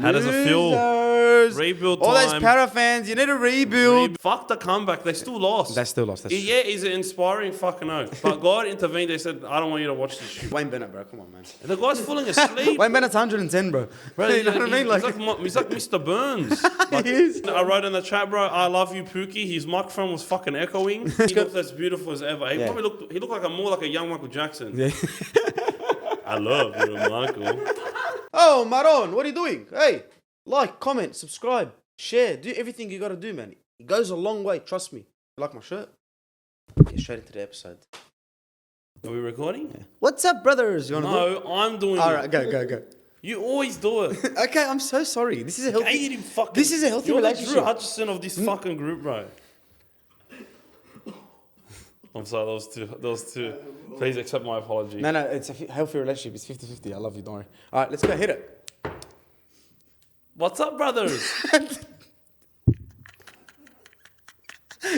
How does it feel? Losers. Rebuild All those time. Para fans, you need to rebuild. Fuck the comeback. They still lost. They still lost. That's Yeah, is it inspiring? Fucking no. But God intervened. They said, I don't want you to watch this shit. Wayne Bennett, bro. Come on, man. And the guy's falling asleep. Wayne Bennett's 110, bro. Bro, You know what I mean? He's like Mr. Burns. Like, He is. I wrote in the chat, bro, I love you, Pookie. His microphone was fucking echoing. He looked as beautiful as ever. He looked like more like a young Michael Jackson. Yeah. I love you, Michael. Oh, Maron, what are you doing? Hey, like, comment, subscribe, share, do everything you gotta do, man. It goes a long way, trust me. You like my shirt? Get straight into the episode. Are we recording? Yeah. What's up, brothers? You wanna do? No, I'm doing All it. right, go. You always do it. Okay, I'm so sorry. This is a healthy. This is a healthy You're relationship. the Drew Hutchison of this fucking group, bro. I'm sorry, those two. Please accept my apology. No, it's a healthy relationship. It's 50-50. I love you, don't worry. All right, let's go hit it. What's up, brothers?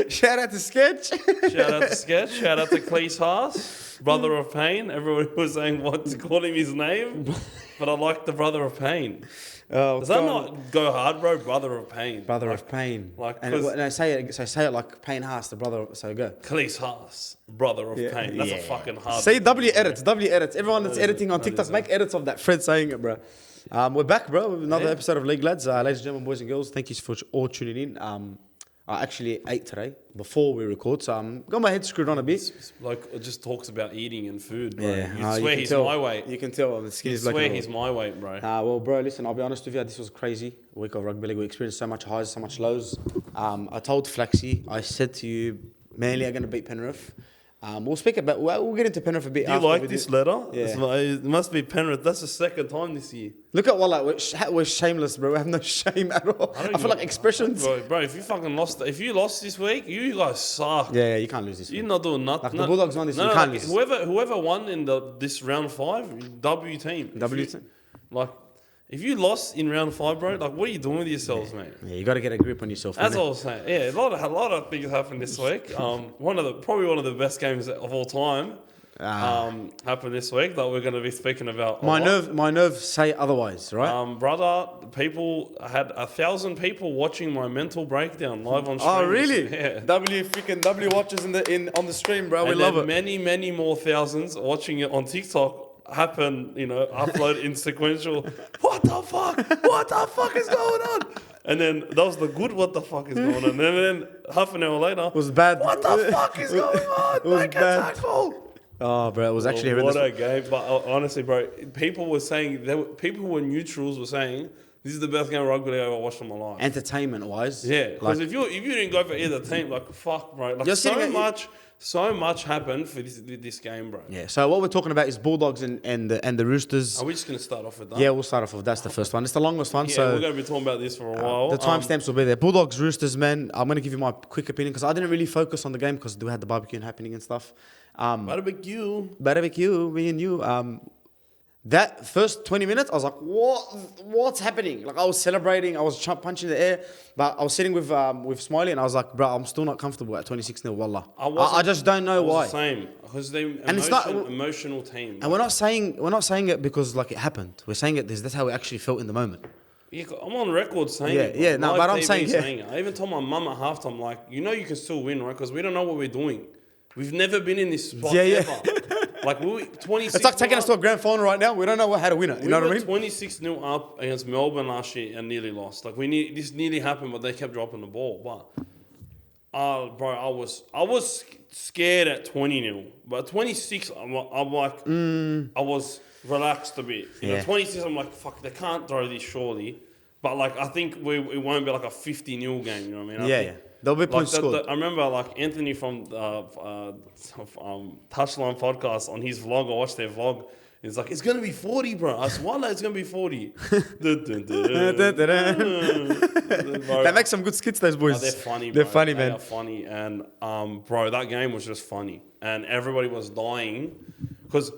Shout out to Sketch. Shout out to Sketch. Shout out to Cleese Haas, brother of pain. Everyone was saying what to call him his name, but I like the brother of pain. Oh, Does that not go hard, bro? Brother of pain. Brother of pain. Like, say it like Payne Haas, the brother. So go. Cleese Haas, brother of pain. That's a fucking hard. Say W edits. Everyone that's editing on TikTok, make edits of that. Fred saying it, bro. We're back, bro, with another episode of League Lads. Ladies and gentlemen, boys and girls, thank you for all tuning in. I actually ate today before we record, so got my head screwed on a bit. Like, it just talks about eating and food, bro. Yeah, You swear he's my weight. You can tell the skin is You black. swear he's my weight, bro. Well, bro, listen, I'll be honest with you. This was crazy week of rugby league. We experienced so much highs, so much lows. I told Flaxy, I said to you, Manly are going to beat Penrith. We'll speak about. We'll get into Penrith a bit. Do you like this letter? Yeah. It must be Penrith. That's the second time this year. Look at Walla. We're shameless, bro. We have no shame at all. I feel like expressions. Bro, if you fucking lost, if you lost this week, you guys suck. Yeah, you can't lose this week. You're not doing nothing. Like the Bulldogs won this week, you can't lose. Whoever won in this round 5, W team. W team. Like, if you lost in round 5, bro, like, what are you doing with yourselves, mate? Yeah, you got to get a grip on yourself. That's all I was saying. Yeah, a lot of things happened this week. Probably one of the best games of all time happened this week that we're going to be speaking about. My nerves say otherwise, right? Brother, people had 1,000 people watching my mental breakdown live on stream. Oh, really? Yeah. W watchers on the stream, bro. We love it. Many more thousands watching it on TikTok. Happen, upload in sequential. What the fuck? What the fuck is going on? And then that was the good. What the fuck is going on? And then half an hour later, it was bad. What the fuck is going on? It was Make bad. a tackle. Oh, bro, it was actually what a game. But honestly, bro, people were saying people who were neutrals were saying this is the best game of rugby I've ever watched in my life. Entertainment wise, yeah. Because if you didn't go for either team, like fuck, bro, like so much happened for this game, bro. Yeah. So what we're talking about is Bulldogs and the Roosters. Are we just gonna start off with that? Yeah, we'll start off with that's the first one. It's the longest one. Yeah, so we're gonna be talking about this for a while. The timestamps will be there. Bulldogs Roosters, man. I'm gonna give you my quick opinion because I didn't really focus on the game because we had the barbecue happening and stuff. Barbecue, me and you. That first 20 minutes, I was like, what's happening? Like, I was celebrating, I was punching the air, but I was sitting with Smiley, and I was like, bro, I'm still not comfortable at 26-0, wallah. I just don't know why. The same, because they're emotional team. And we're not saying it because, like, it happened. We're saying it, that's how we actually felt in the moment. Yeah, I'm on record saying it. Yeah, no, but I'm saying it. I even told my mum at halftime, like, you can still win, right? Because we don't know what we're doing. We've never been in this spot ever. Like, we were 26. It's like taking us to a grand final right now. We don't know how to win it. You know what I mean? 26-0 up against Melbourne last year and nearly lost. Like, this nearly happened, but they kept dropping the ball. But, bro, I was scared at 20-0. But 26, I'm like, I was relaxed a bit. 26, I'm like, fuck, they can't throw this surely. But, like, I think it won't be like a 50-0 game. You know what I mean? Yeah. There'll be points scored. I remember, like, Anthony from Touchline Podcast, on his vlog, I watched their vlog, he's like, it's going to be 40, bro. I said, it's going to be 40. They make some good skits, those boys. They're funny, bro. They're funny, man. They are funny. And, bro, that game was just funny. And everybody was dying. Because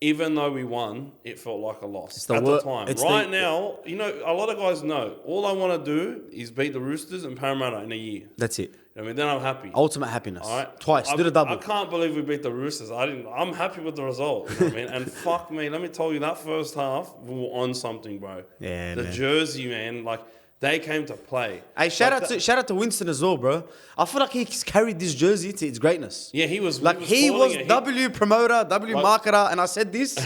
even though we won, it felt like a loss It's the at the time. it's Right the- now, you know, a lot of guys know. All I want to do is beat the Roosters and Parramatta in a year. That's it. I mean, then I'm happy. Ultimate happiness. All right? Twice. Do the I double. can't believe we beat the Roosters. I'm happy with the result. You know what I mean? And fuck me, let me tell you, that first half, we were on something, bro. Yeah, the man. jersey, man, like, they came to play. Hey, shout out to Winston as well, bro. I feel like he's carried this jersey to its greatness. Yeah, he was Like he was calling it. W promoter, W marketer, and I said this: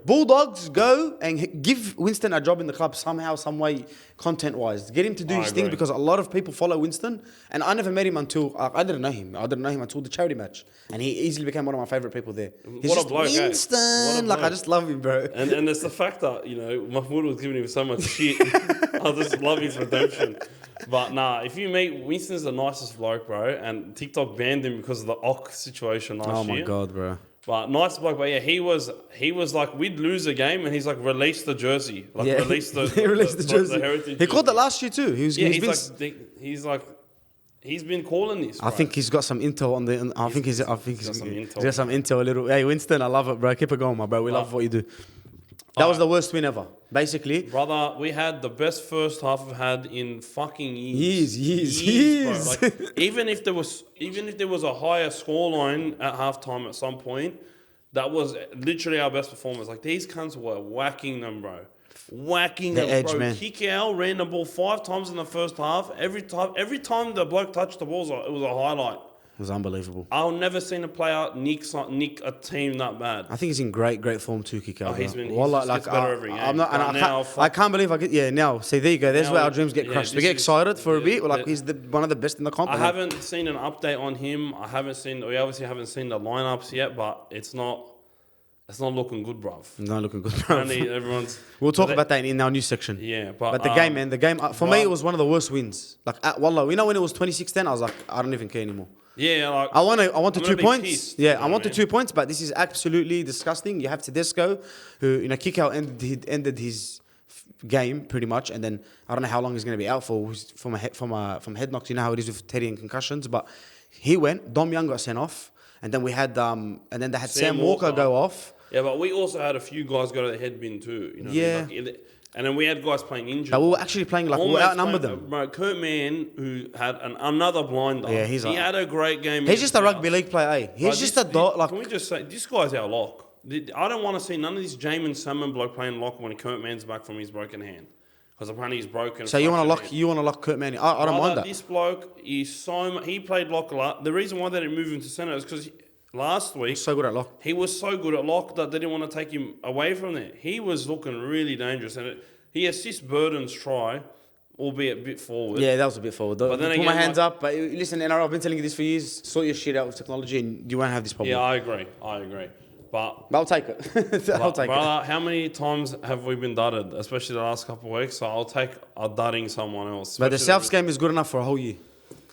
Bulldogs go and give Winston a job in the club somehow, some way, content wise. Get him to do I his thing agree. because a lot of people follow Winston, and I never met him until I didn't know him. I didn't know him until the charity match, and he easily became one of my favorite people there. He's What a just bloke, eh? Winston, What a like I bloke. just love him, bro. And it's the fact that, you know, Mahmoud was giving him so much shit. I just love his redemption. But nah, if you meet, Winston's the nicest bloke, bro. And TikTok banned him because of the Ock situation last year. Oh my god, bro. But nice bloke. But yeah, he was like, we'd lose a game and he's like, release the jersey. Like, Yeah, release the, he released the jersey. heritage He called jersey. it last year too. He's been calling this. I bro. think he's got some intel on the. I think he's got some intel. A little. Hey, Winston, I love it, bro. Keep it going, my bro. We love what you do. That was the worst win ever, basically. Brother, we had the best first half we've had in fucking years. Years. Bro. Like, even if there was a higher scoreline at halftime at some point, that was literally our best performance. Like, these cunts were whacking them, bro. Whacking The them, edge, bro. man. Kick out, ran the ball 5 times in the first half. Every time the bloke touched the ball, it was a highlight. It was unbelievable. I've never seen a player nick a team that bad. I think he's in great form too, Kiko. Oh, he's bro. been- Wallah, he just gets better every game. I'm not, and But now, I can't believe I get. Yeah, now see there you go. There's Now where our we- dreams get yeah, crushed. We this get is- excited for a yeah, bit. We're like that- he's one of the best in the comp. I and then- haven't seen an update on him. We obviously haven't seen the lineups yet, but it's not looking good, bruv. Not looking good, bro. Apparently everyone's. We'll talk but about that in our news section. Yeah, But the game, man, for me right. it was one of the worst wins. Like at Wallah, you know when it was 26-10, I was like, I don't even care anymore. Yeah, like I want the I'm gonna 2 be points. pissed, Yeah, you know I want what the I 2 points, but this is absolutely disgusting. You have Tedesco, who kick out ended his game pretty much, and then I don't know how long he's going to be out for from head knocks. You know how it is with Teddy and concussions, but he went. Dom Young got sent off, and then we had and then they had Sam Walker go off. Yeah, but we also had a few guys go to the head bin too. You know, Yeah. and then we had guys playing injured. But we were actually playing like we Almost outnumbered playing- them. Bro, Kurt Mann, who had another blinder. Yeah, he had a great game. He's just a rugby league player. Eh? He's Bro, just this- a dog. Like Can we just say this guy's our lock? I don't want to see none of this Jamin Salmon bloke playing lock when Kurt Mann's back from his broken hand, because apparently he's broken. so you want to lock Kurt Mann? I don't mind that. This bloke is he played lock a lot. The reason why they didn't move him to centre is because last week So good at lock. he was so good at lock that they didn't want to take him away from there. He was looking really dangerous, and he assists Burden's try, albeit a bit forward. Yeah, that was a bit forward. But then Put again, my hands up. But listen, NRL, I've been telling you this for years. Sort your shit out with technology, and you won't have this problem. Yeah, I agree. But I'll take it. I'll take it. brother, how many times have we been dudded, especially the last couple of weeks? So I'll take a dudding someone else. But the especially Souths game is good enough for a whole year.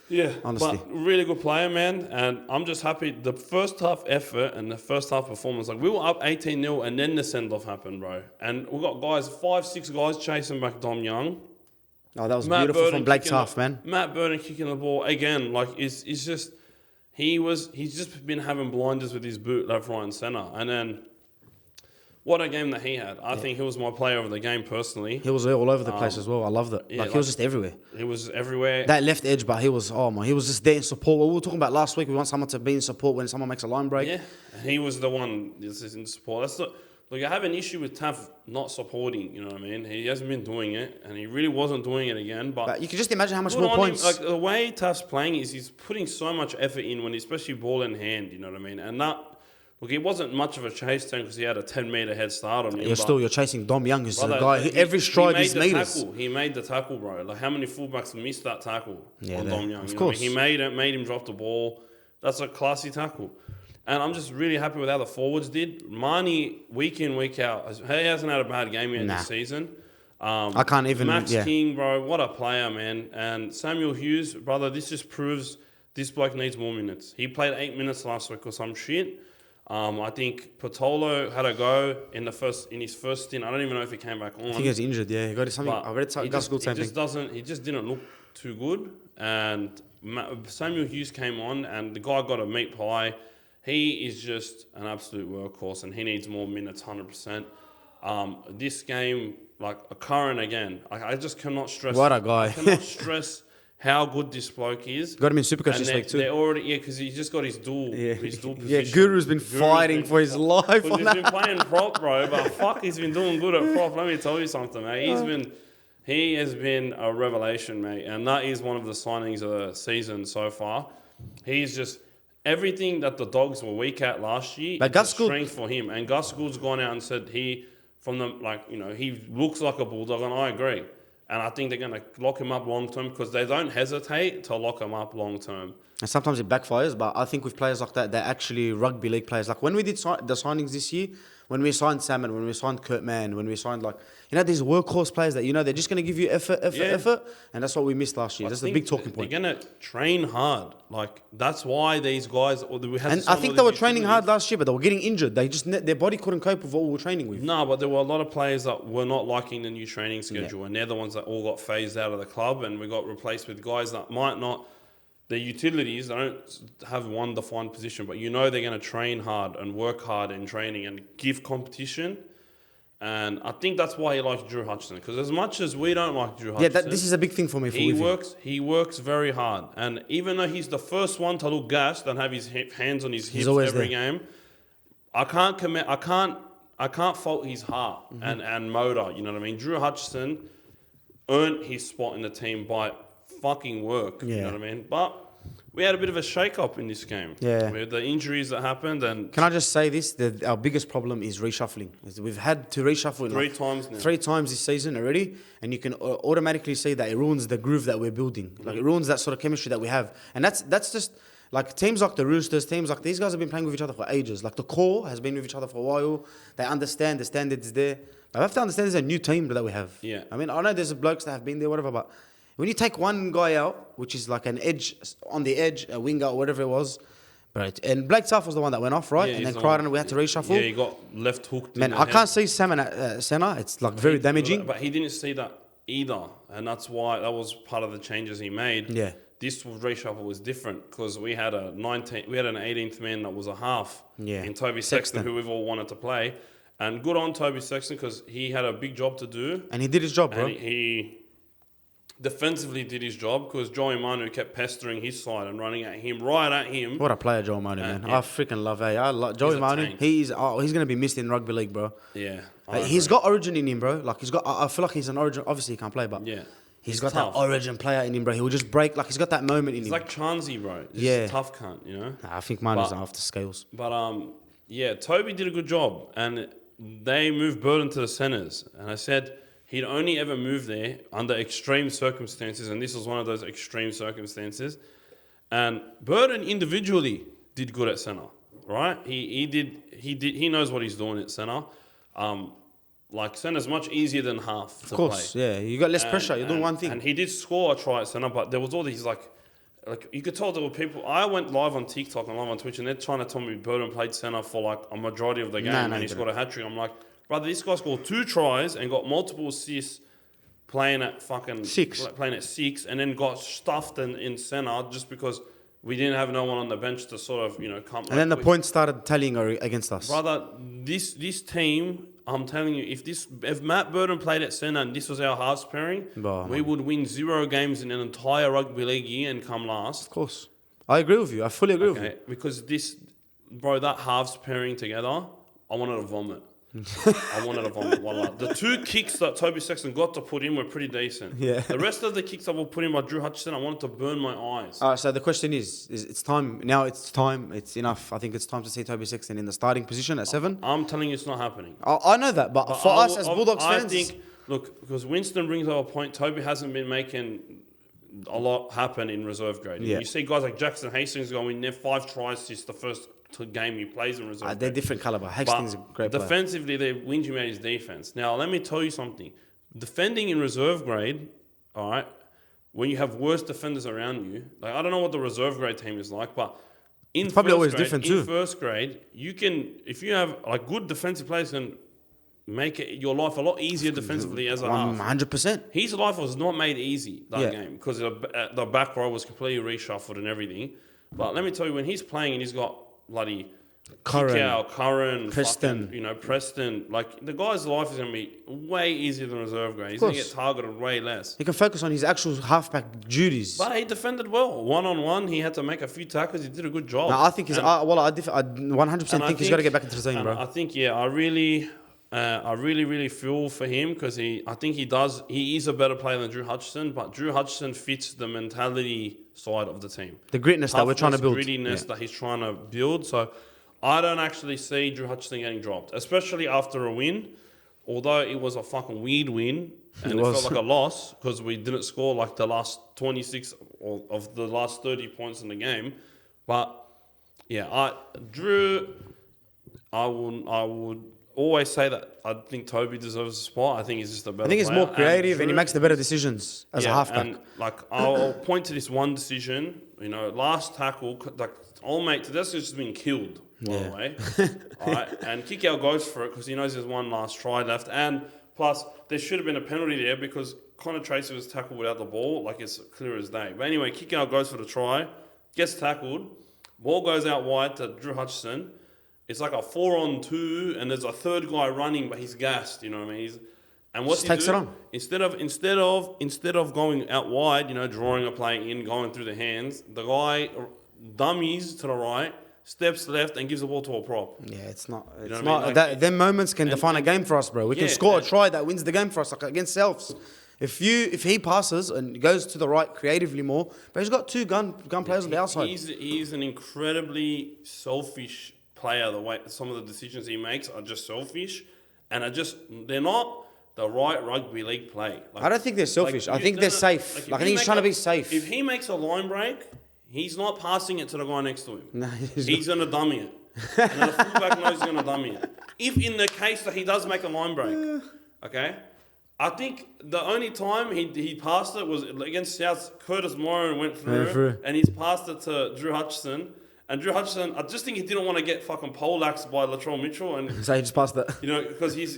Yeah, honestly. but really good player, man. And I'm just happy. The first half effort and the first half performance, like we were up 18-0 and then the send-off happened, bro. And we got 5-6 guys chasing back Dom Young. Oh, that was Matt beautiful Burden from Blake kicking Taft, man. Matt Burden kicking the ball again. Like it's just he's just been having blinders with his boot left, right, and centre. And then what a game that he had. I think he was my player of the game personally. He was all over the place as well. I loved it. yeah, He was just everywhere. He was everywhere. That left edge, but he was just there in support. What we were talking about last week, we want someone to be in support when someone makes a line break. Yeah, he was the one that's in support. Look, I have an issue with Taff not supporting. You know what I mean? He hasn't been doing it, and he really wasn't doing it again. But you can just imagine how much good more on points. him. Like the way Taff's playing is he's putting so much effort in when, especially ball in hand. You know what I mean? And that. Look, it wasn't much of a chase turn because he had a 10-metre head start on him. You're chasing Dom Young, who's the Brother, guy. Every stride made is the meters. tackle. He made the tackle, bro. Like how many fullbacks missed that tackle on Dom Young? Of You know what I course. mean? He made it, made him drop the ball. That's a classy tackle. And I'm just really happy with how the forwards did. Marnie, week in, week out, he hasn't had a bad game yet this season. I can't even. Max Yeah. King, bro, what a player, man. And Samuel Hughes, brother, this just proves this bloke needs more minutes. He played 8 minutes last week or some shit. I think Patolo had a go in his first stint. I don't even know if he came back on. I think he was injured. Yeah, he got something. But I read he Gus Gould same thing. He just didn't look too good. And Samuel Hughes came on, and the guy got a meat pie. he is just an absolute workhorse, and he needs more minutes, 100%. This game, like a Curran again, I just cannot stress. What a guy. I cannot stress how good this bloke is. Got him in Supercoach And this week too. they're already, because he's just got his dual position. Yeah, Guru's been fighting for his life. Because he's been playing prop, bro, but fuck, he's been doing good at prop. Let me tell you something, mate. He has been a revelation, mate, and that is one of the signings of the season so far. He's just everything that the Dogs were weak at last year. But Gus Gould, strength for him, and Gus Gould's gone out and said he looks like a Bulldog, and I agree. And I think they're going to lock him up long term because they don't hesitate to lock him up long term. And sometimes it backfires, but I think with players like that, they're actually rugby league players. Like when we did the signings this year, when we signed Salmon, when we signed Kurt Mann, when we signed these workhorse players that, they're just going to give you effort. And that's what we missed last year. That's the big talking point. They're going to train hard. Like, that's why these guys... And I think they were training hard last year, but they were getting injured. Their body couldn't cope with what we were training with. No, but there were a lot of players that were not liking the new training schedule, and they're the ones that all got phased out of the club, and we got replaced with guys that might not... Their utilities, they don't have one defined position, but they're going to train hard and work hard in training and give competition. And I think that's why he likes Drew Hutchison, because as much as we don't like Drew Hutchison... this is a big thing for me. He works very hard. And even though he's the first one to look gassed and have his hands on his hips every game, I can't fault his heart and motor, you know what I mean? Drew Hutchison earned his spot in the team by fucking work, you know what I mean? But we had a bit of a shake-up in this game. Yeah. With the injuries that happened. And can I just say this? Our biggest problem is reshuffling. We've had to reshuffle three times now. 3 times this season already, and you can automatically see that it ruins the groove that we're building. Like it ruins that sort of chemistry that we have. And that's just... Like teams like the Roosters, teams like these guys have been playing with each other for ages. Like the core has been with each other for a while. They understand the standards there. I have to understand there's a new team that we have. Yeah. I mean, I know there's blokes that have been there, whatever, but when you take one guy out, which is like an edge, on the edge, a winger or whatever it was, right? And Blake Tuff was the one that went off, right? Yeah, and then Crichton, we had to reshuffle. Yeah, he got left hooked. Man, I can't see Salmon at centre. It's like very damaging. But he didn't see that either. And that's why that was part of the changes he made. Yeah. This reshuffle was different because we had an 18th man that was a half in Toby Sexton, who we've all wanted to play. And good on Toby Sexton because he had a big job to do. And he did his job, bro. And he defensively did his job because Joey Manu kept pestering his side and running at him, right at him. What a player Joey Manu, man. I freaking love him. I love Joey Manu. He's going to be missed in rugby league, bro. Yeah. He's got origin in him, bro. Like I feel like he's an origin. Obviously, he can't play, but he's got tough. That origin player in him, bro. He will just break. Like he's got that moment in him. He's like Chansey, bro. Just a tough cunt, Nah, I think Manu's off the scales. But Toby did a good job, and they moved Burton to the centres, and I said he'd only ever move there under extreme circumstances, and this was one of those extreme circumstances. And Burton individually did good at centre, right? He knows what he's doing at centre. Like centre's much easier than half to course, play. Yeah. You got less pressure. You're doing one thing. And he did score a try at centre, but there was all these like you could tell there were people. I went live on TikTok and live on Twitch, and they're trying to tell me Burton played centre for like a majority of the game, and he scored a hat trick. I'm like, brother, this guy scored 2 tries and got multiple assists playing at fucking 6, and then got stuffed in centre just because we didn't have no one on the bench to sort of come. And then the points started tallying against us. Brother, this team, I'm telling you, if Matt Burton played at centre and this was our halves pairing, we would win 0 games in an entire rugby league year and come last. Of course, I agree with you. I fully agree with you. Because that halves pairing together, I wanted to vomit. I wanted to vomit. Wallah. The 2 kicks that Toby Sexton got to put in were pretty decent. Yeah. The rest of the kicks that were put in by Drew Hutchison, I wanted to burn my eyes. All right, so the question is it's time. Now it's time. It's enough. I think it's time to see Toby Sexton in the starting position at 7. I'm telling you it's not happening. I know that, but for us as Bulldogs fans... I think, look, because Winston brings up a point, Toby hasn't been making a lot happen in reserve grade. Yeah. You see guys like Jackson Hastings going there 5 tries since the first game he plays in reserve grade. They're different calibre. Hastings is a great player. Defensively, they win him at his defence. Now, let me tell you something. Defending in reserve grade, all right, when you have worse defenders around you, like I don't know what the reserve grade team is like, but in probably always different too. In first grade, you can, if you have like good defensive players, can make your life a lot easier defensively as a half. 100%. His life was not made easy that game because the back row was completely reshuffled and everything. But let me tell you, when he's playing and he's got bloody Curran, Curran, Preston. fucking, Preston. Like, the guy's life is going to be way easier than reserve grade. He's going to get targeted way less. He can focus on his actual halfback duties. But he defended well. One-on-one, he had to make a few tackles. He did a good job. No, I think I 100% think he's got to get back into the team, bro. I think, I really feel for him because I think he is a better player than Drew Hutchison, but Drew Hutchison fits the mentality side of the team. The gritness that we're trying to build. Grittiness that he's trying to build. So I don't actually see Drew Hutchison getting dropped, especially after a win. Although it was a fucking weird win and it felt like a loss because we didn't score like the last 26 of the last 30 points in the game. But yeah, Drew, I would always say that I think Toby deserves a spot. I think he's just a better player. I think he's more creative and he makes the better decisions as a halfback. And like I'll point to this one decision, last tackle, like old mate Tedesco's just been killed, by the way. All right, and Kikau goes for it because he knows there's one last try left. And plus, there should have been a penalty there because Connor Tracy was tackled without the ball, like it's clear as day. But anyway, Kikau goes for the try, gets tackled, ball goes out wide to Drew Hutchison. It's like a 4-on-2, and there's a third guy running, but he's gassed. You know what I mean? And what's he takes do? it on. Instead of going out wide, drawing a play in, going through the hands, the guy dummies to the right, steps left, and gives the ball to a prop. Yeah, it's not. It's You know what I not. mean? Like, Them moments can define a game for us, bro. We can score a try that wins the game for us, like against Selfs. If he passes and goes to the right creatively more, but he's got two gun players on the outside. He's an incredibly selfish player. The way some of the decisions he makes are just selfish, and they're not the right rugby league play. Like, I don't think they're selfish. I think they're safe. Like I think he's trying to be safe. If he makes a line break, he's not passing it to the guy next to him. No, he's going to dummy it. And the fullback knows he's going to dummy it. If in the case that he does make a line break, okay? I think the only time he passed it was against South. Curtis Moran went through. And he's passed it to Drew Hutchison. And Drew Hutchison, I just think he didn't want to get fucking poleaxed by Latrell Mitchell. And so he just passed that. Because he's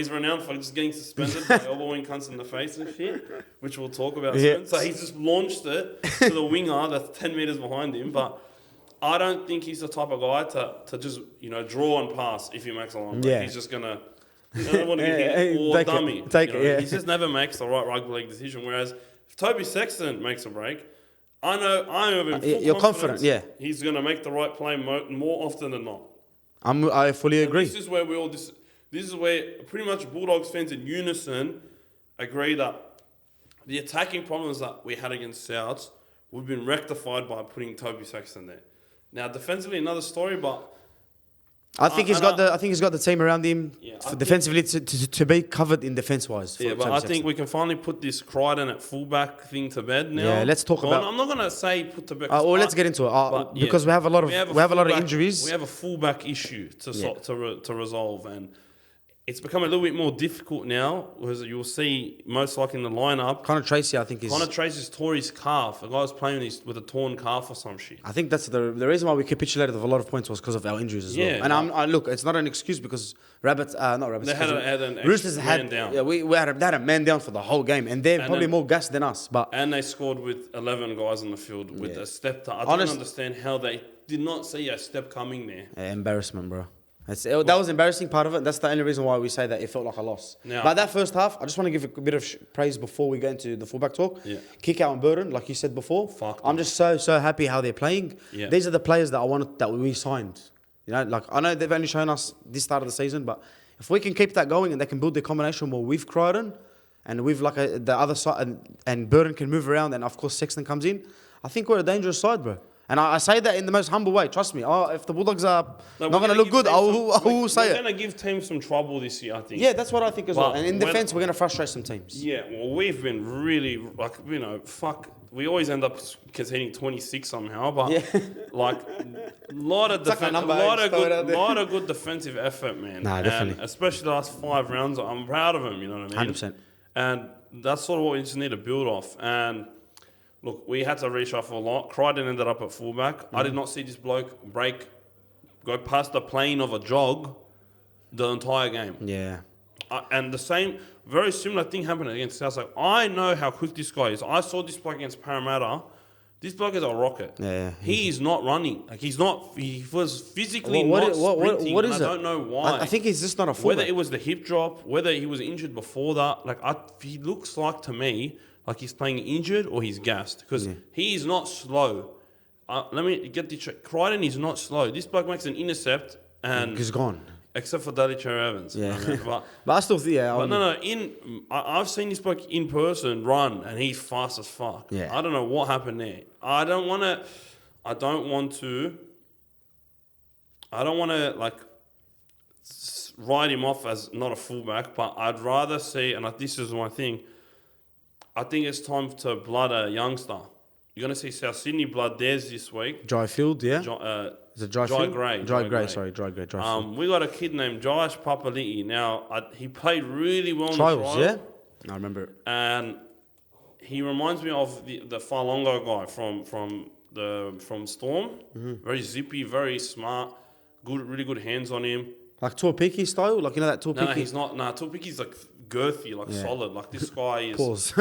renowned for just getting suspended by elbowing cunts in the face and shit, which we'll talk about soon. So he's just launched it to the winger that's 10 metres behind him. But I don't think he's the type of guy to just, draw and pass if he makes a line break. He's just going to, want to get hit or dummy. He just never makes the right rugby league decision. Whereas if Toby Sexton makes a break, I have him full you're confident, he's going to make the right play more often than not. I fully agree. This is where this is where pretty much Bulldogs fans in unison agree that the attacking problems that we had against Souths would have been rectified by putting Toby Sexton there. Now defensively, another story, but I think he's got the team around him defensively to be covered in defence wise. Yeah, but I think we can finally put this Crichton at fullback thing to bed now. Yeah, let's talk about. I'm not gonna say put to bed. Let's get into it because we have a lot of injuries. We have a fullback issue to resolve, and it's become a little bit more difficult now because you'll see most likely in the lineup. Connor Tracy, I think, Connor Tracy's tore his calf. The guy was playing with a torn calf or some shit. I think that's the reason why we capitulated with a lot of points was because of our injuries as well. And look, it's not an excuse because Roosters had down. Yeah, they had a man down for the whole game, and they're probably more gassed than us. And they scored with 11 guys on the field with a step. I don't understand how they did not see a step coming there. Embarrassment, bro. That was embarrassing part of it. That's the only reason why we say that it felt like a loss. Now, but that first half, I just want to give a bit of praise before we go into the fullback talk. Yeah. Kick out and Burden, like you said before. I'm just so happy how they're playing. Yeah. These are the players that we signed. Like I know they've only shown us this start of the season, but if we can keep that going and they can build their combination more with Crichton and with the other side and Burden can move around and of course Sexton comes in, I think we're a dangerous side, bro. And I say that in the most humble way. Trust me. If the Bulldogs are not going to look good, I will say it. We're going to give teams some trouble this year, I think. Yeah, that's what I think as well. And in defence, we're going to frustrate some teams. Yeah, well, we've been really, we always end up conceding 26 somehow, but a lot of good defensive effort, man. Nah, definitely. And especially the last 5 rounds, I'm proud of him, you know what I mean? 100%. And that's sort of what we just need to build off. And look, we had to reshuffle a lot. Crichton ended up at fullback. I did not see this bloke go past the plane of a jog the entire game. Yeah. And the same, very similar thing happened against South. I know how quick this guy is. I saw this bloke against Parramatta This bloke is a rocket. Yeah. He is not running. Like he was physically not sprinting. What is and it? I don't know why. I think he's just not a fullback. Whether it was the hip drop, whether he was injured before that, like he looks like to me like he's playing injured or he's gassed because he is not slow. Let me get the check. Crichton is not slow. This bloke makes an intercept and he's gone. Except for Latrell Evans. Yeah, you know what I mean? but I still think But no. I've seen this bloke in person run, and he's fast as fuck. Yeah. I don't know what happened there. I don't want to like write him off as not a fullback, but I'd rather see, and this is my thing. I think it's time to blood a youngster. You're gonna see South Sydney blood theirs this week. Dryfield, yeah. Is it Dryfield? Dry Grey. We got a kid named Josh Papali'i. Now he played really well in the trial. Yeah. I remember it. And he reminds me of the Falongo guy from Storm. Mm-hmm. Very zippy, very smart, really good hands on him. Like Torpiki style, like you know that Torpiki. No, he's not. No, Torpiki's like girthy, like solid. Like this guy is. Pause.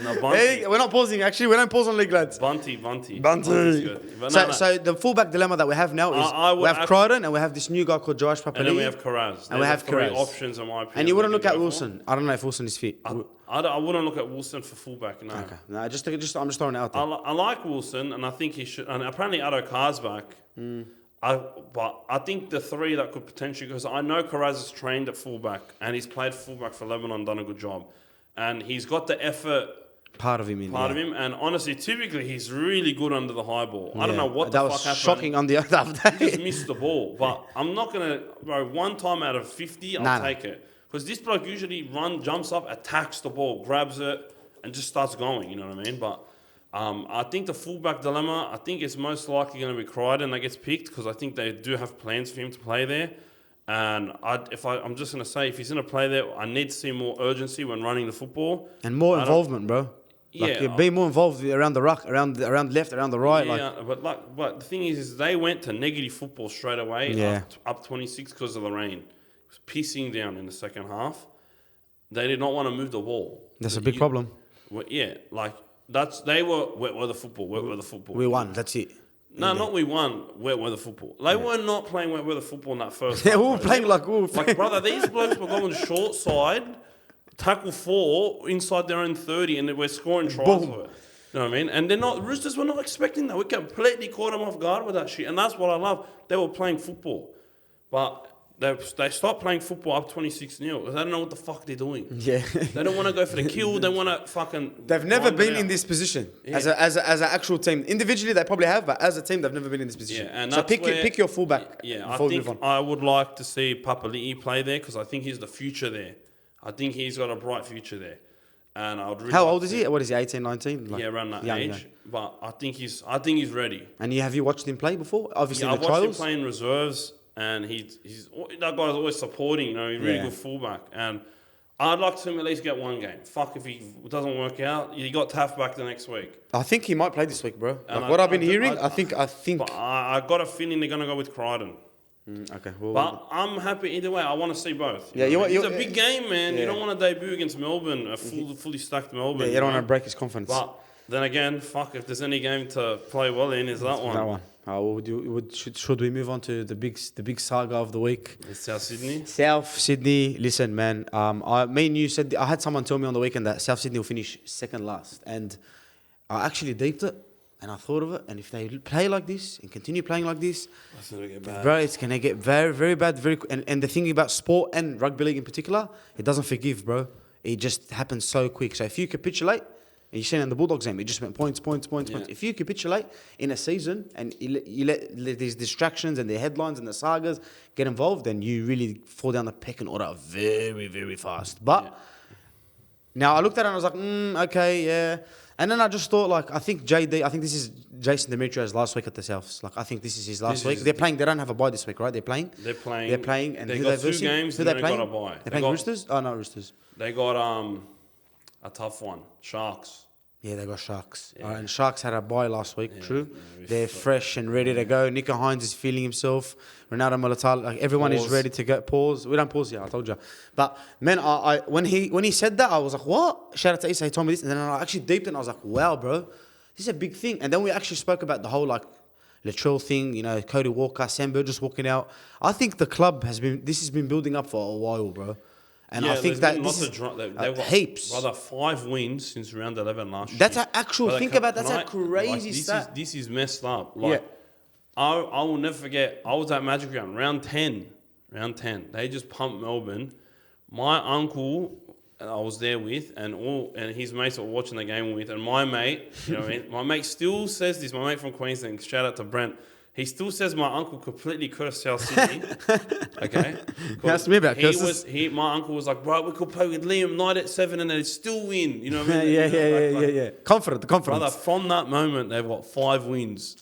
No, Bunty. Hey, we're not pausing. Actually, we don't pause on league, lads. Bunty. So the fullback dilemma that we have now is we have Crichton and we have this new guy called Josh Papali'i. And then we have Karaz. And we have three Karaz. options in my opinion. And you wouldn't look at Wilson. I don't know if Wilson is fit. I wouldn't look at Wilson for fullback. No. Okay. No, I'm just throwing it out there. I like Wilson, and I think he should. And apparently, Addo Carr's back. But I think the three that could potentially, because I know Karaz is trained at fullback, and he's played fullback for Lebanon, done a good job, and he's got the effort. Part of him, and honestly, typically he's really good under the high ball. I don't know what the fuck happened. That was shocking on the other day. He just missed the ball, but I'm not gonna. Bro, one time out of 50, I'll take it because this bloke usually jumps up, attacks the ball, grabs it, and just starts going. You know what I mean? But I think the fullback dilemma. I think it's most likely going to be Crichton that gets picked because I think they do have plans for him to play there. And I'm just going to say, if he's going to play there, I need to see more urgency when running the football and more involvement, bro. Like, be more involved around the ruck, around the left, around the right. Yeah, but the thing is they went to negative football straight away. Up 26 because of the rain. It was pissing down in the second half. They did not want to move the ball. That's a big problem. They were wet weather football. We won. That's it. No, not we won wet weather football. They were not playing wet weather football in that first. Yeah, we were playing like brother. These blokes were going short side. Tackle 4 inside their own 30 and we're scoring tries of it. You know what I mean? And Roosters were not expecting that. We completely caught them off guard with that shit. And that's what I love. They were playing football. But they stopped playing football up 26-0 because they don't know what the fuck they're doing. Yeah. They don't want to go for the kill. They want to fucking... They've never been in this position as an actual team. Individually, they probably have, but as a team, they've never been in this position. Yeah, and so pick your fullback. Yeah, I think I would like to see Papali'i play there because I think he's the future there. I think he's got a bright future there. And I would really How old is he? What is he, 18, 19? Like, around that age. Young. But I think he's ready. And have you watched him play before? Obviously, in the trials? I watched him play in reserves, and that guy's always supporting, he's a really good fullback. And I'd like to see him at least get one game. Fuck if he doesn't work out. You got Taff back the next week. I think he might play this week, bro. Like what I've been hearing, I think. But I got a feeling they're going to go with Crichton. Okay. But I'm happy either way. I want to see both. Yeah, it's a big game, man. Yeah. You don't want to debut against Melbourne, a fully stacked Melbourne. Yeah, you don't want to break his confidence. But then again, fuck, if there's any game to play well in, is that one. That one. Should we move on to the big saga of the week? It's South Sydney. South Sydney. Listen, man. Me and you said I had someone tell me on the weekend that South Sydney will finish second last, and I actually deeped it. And I thought of it, and if they play like this and continue playing like this, that's gonna get bad. Bro, it's gonna get very, very bad. And the thing about sport and rugby league in particular, it doesn't forgive, bro. It just happens so quick. So if you capitulate, and you see it in the Bulldogs game, it just went points. If you capitulate in a season and you let these distractions and the headlines and the sagas get involved, then you really fall down the pecking order very, very fast. But now I looked at it and I was like, okay, yeah. And then I just thought, I think this is Jason Demetriou's last week at the Souths. I think this is his last week. They're playing. They don't have a bye this week, right? They're playing. And they got 2 games. Who they playing? Got a bye. They're playing Roosters? Oh, no, Roosters. They got a tough one. Sharks. Yeah, they got Sharks. Yeah. All right, and Sharks had a bye last week, Yeah, true. no, They're fresh and ready to go. Nico Hines is feeling himself. Ronaldo Mulatalo, like everyone is Pause. ready to go. Pause. We don't pause yet, I told you. But man, I when he said that, I was like, what? Shout out to Issa, he told me this. And then I actually deeped it and I was like, wow, bro, this is a big thing. And then we actually spoke about the whole like Latrell thing, you know, Cody Walker, Sam Burgess walking out. I think the club has been building up for a while, bro. And yeah, I think there's that been this lots is of they've got heaps. Brother, 5 wins since round 11 last year. That's an actual, Brother, think about that's a crazy stat. This is messed up. Like, I will never forget, I was at Magic Round, round 10. They just pumped Melbourne. My uncle, I was there with, and his mates were watching the game with, and my mate, you know what I mean? My mate still says this, my mate from Queensland, shout out to Brent, he still says my uncle completely cursed South Sydney. Okay? Ask me about curses. My uncle was like, bro, we could play with Liam Knight at 7 and they'd still win. You know what I mean? Yeah. Confident. Brother, from that moment, they've got 5 wins.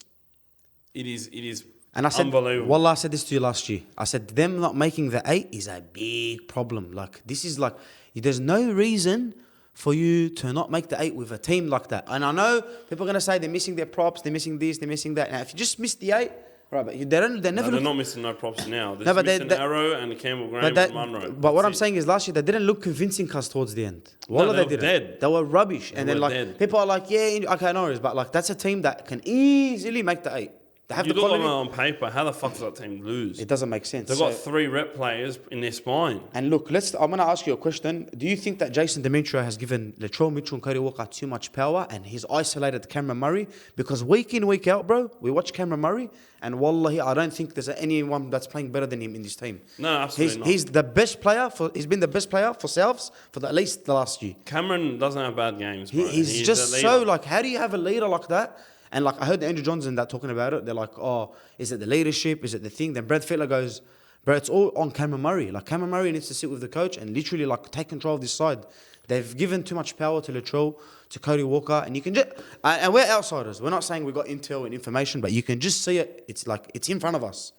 It is and I said, unbelievable. Wallah, I said this to you last year. I said, them not making the 8 is a big problem. Like, this is like, there's no reason for you to not make the 8 with a team like that. And I know people are going to say they're missing their props, they're missing this, they're missing that. Now, if you just miss the 8, right, but they're not missing no props now. They're missing Arrow and Campbell Graham and Munro. But what I'm saying is last year, they didn't look convincing us towards the end. Wallah, they were didn't. dead. They were rubbish. And then, like, dead. people are like, yeah, okay, no worries. But, like, that's a team that can easily make the 8. They have You the look at quality. them on paper, how the fuck does that team lose? It doesn't make sense. They've got 3 rep players in their spine. And look, I'm going to ask you a question. Do you think that Jason Demetrio has given Latrell Mitchell and Cody Walker too much power and he's isolated Cameron Murray? Because week in, week out, bro, we watch Cameron Murray and wallahi, I don't think there's anyone that's playing better than him in this team. No, absolutely not. He's the best player. He's been the best player for Souths for at least the last year. Cameron doesn't have bad games, bro. He's just so, like, how do you have a leader like that? And, like, I heard Andrew Johnson that talking about it. They're like, oh, is it the leadership? Is it the thing? Then Brad Fittler goes, bro, it's all on Cameron Murray. Like, Cameron Murray needs to sit with the coach and literally, like, take control of this side. They've given too much power to Latrell, to Cody Walker, and you can just... and we're outsiders. We're not saying we got intel and information, but you can just see it. It's like, it's in front of us.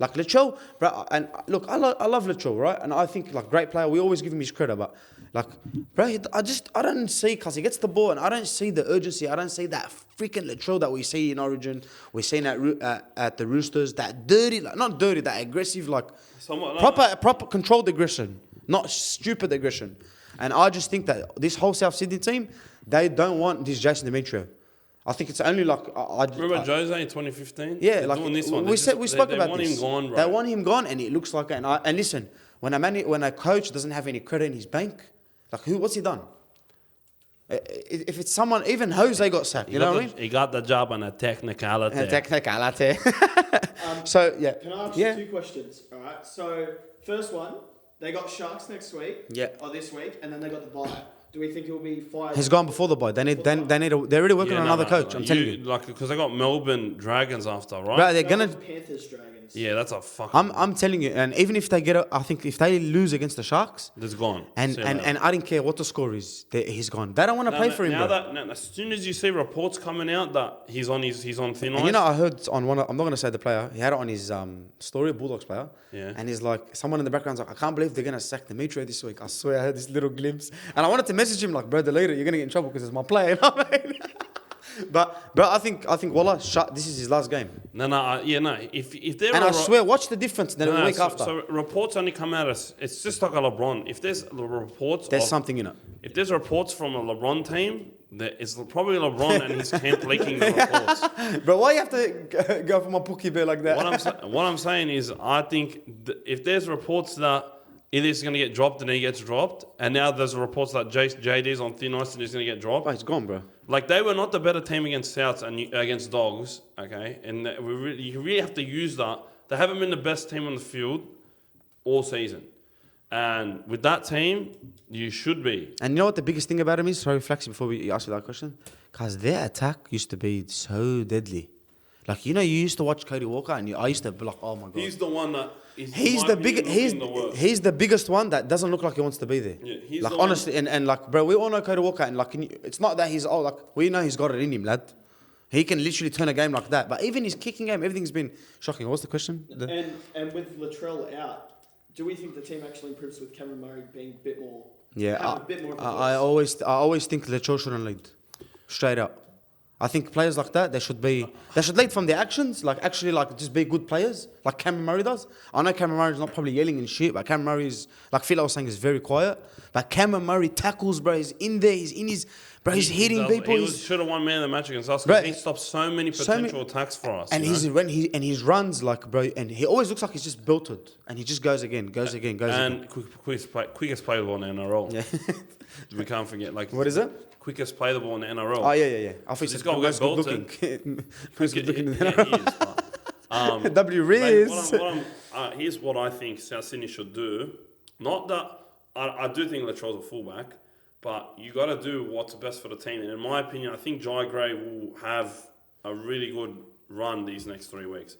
Like, Latrell, bro, and look, I love Latrell, right? And I think, like, great player. We always give him his credit, but, like, bro, I don't see, because he gets the ball, and I don't see the urgency. I don't see that freaking Latrell that we see in Origin. We're seeing at the Roosters, that dirty, like, not dirty, that aggressive, like, proper controlled aggression, not stupid aggression. And I just think that this whole South Sydney team, they don't want this Jason Demetrio. I think it's only like... Remember Jose in 2015? Yeah, They're like doing this one. we spoke about this. They want him gone, bro. They want him gone, and it looks like... And listen, when a coach doesn't have any credit in his bank, like, what's he done? If it's someone... Even Jose got sacked, you know what I mean? He got the job on a technicality. So, yeah. Can I ask you 2 questions? All right. So, first one, they got Sharks next week. Yeah. Or this week, and then they got the bye. Do we think he'll be fired? He's gone before the bye. They're already working on another coach. I'm telling you. Like, because they got Melbourne Dragons after, right? But they're gonna... Panthers, Dragons. Yeah, that's a fucking... I'm telling you, and even if they I think if they lose against the Sharks... It's gone. And I don't care what the score is, he's gone. They don't want to play for him, bro. As soon as you see reports coming out that he's on thin ice... And you know, I heard on I'm not going to say the player, he had it on his story, Bulldogs player. Yeah. And he's like, someone in the background's like, I can't believe they're going to sack Demetrio this week. I swear I heard this little glimpse. And I wanted to message him like, bro, the leader, you're going to get in trouble because it's my player. You know what I mean? But I think Wallah, this is his last game. No. If they're... And I swear, watch the difference the week after. So reports only come out as... It's just like a LeBron. If there's reports... There's something in it. If there's reports from a LeBron team, it's probably LeBron and his camp leaking the reports. Bro, why you have to go for my pookie bear like that? What I'm saying is, I think if there's reports that either he's going to get dropped and he gets dropped, and now there's reports that JD's on thin ice and he's going to get dropped. Oh, he's gone, bro. Like, they were not the better team against Souths and against Dogs, okay? And you really have to use that. They haven't been the best team on the field all season. And with that team, you should be. And you know what the biggest thing about him is? Sorry, Flaxy, before we ask you that question. Because their attack used to be so deadly. Like, you know, you used to watch Cody Walker and I used to be like, oh my God. He's the one that... He's the biggest one that doesn't look like he wants to be there. Yeah, he's like, the honestly, and like, bro, we all know Cody Walker, and like, it's not that he's old. Like, we know he's got it in him, lad. He can literally turn a game like that. But even his kicking game, everything's been shocking. What's the question? And with Latrell out, do we think the team actually improves with Cameron Murray being a bit more? Yeah, a bit more. I always think Latrell shouldn't lead. Straight up. I think players like that, they should lead from their actions, like actually like just be good players, like Cameron Murray does. I know Cameron Murray's not probably yelling and shit, but Cameron Murray's, like Phil was saying, is very quiet. But Cameron Murray tackles, bro, he's in there, he's in his, bro, he's hitting people. He should have won man of the match against us because he stopped so many potential attacks for us. And he runs like, bro, and he always looks like he's just belted, and he just goes again. And quickest play the ball in the NRL. Yeah. We can't forget. Like what is it? Quickest play the ball in the NRL. Oh yeah. I think this guy got belted. W Riz. Here's what I think South Sydney should do. Not that I do think Latrell's a fullback, but you got to do what's best for the team. And in my opinion, I think Jai Gray will have a really good run these next 3 weeks.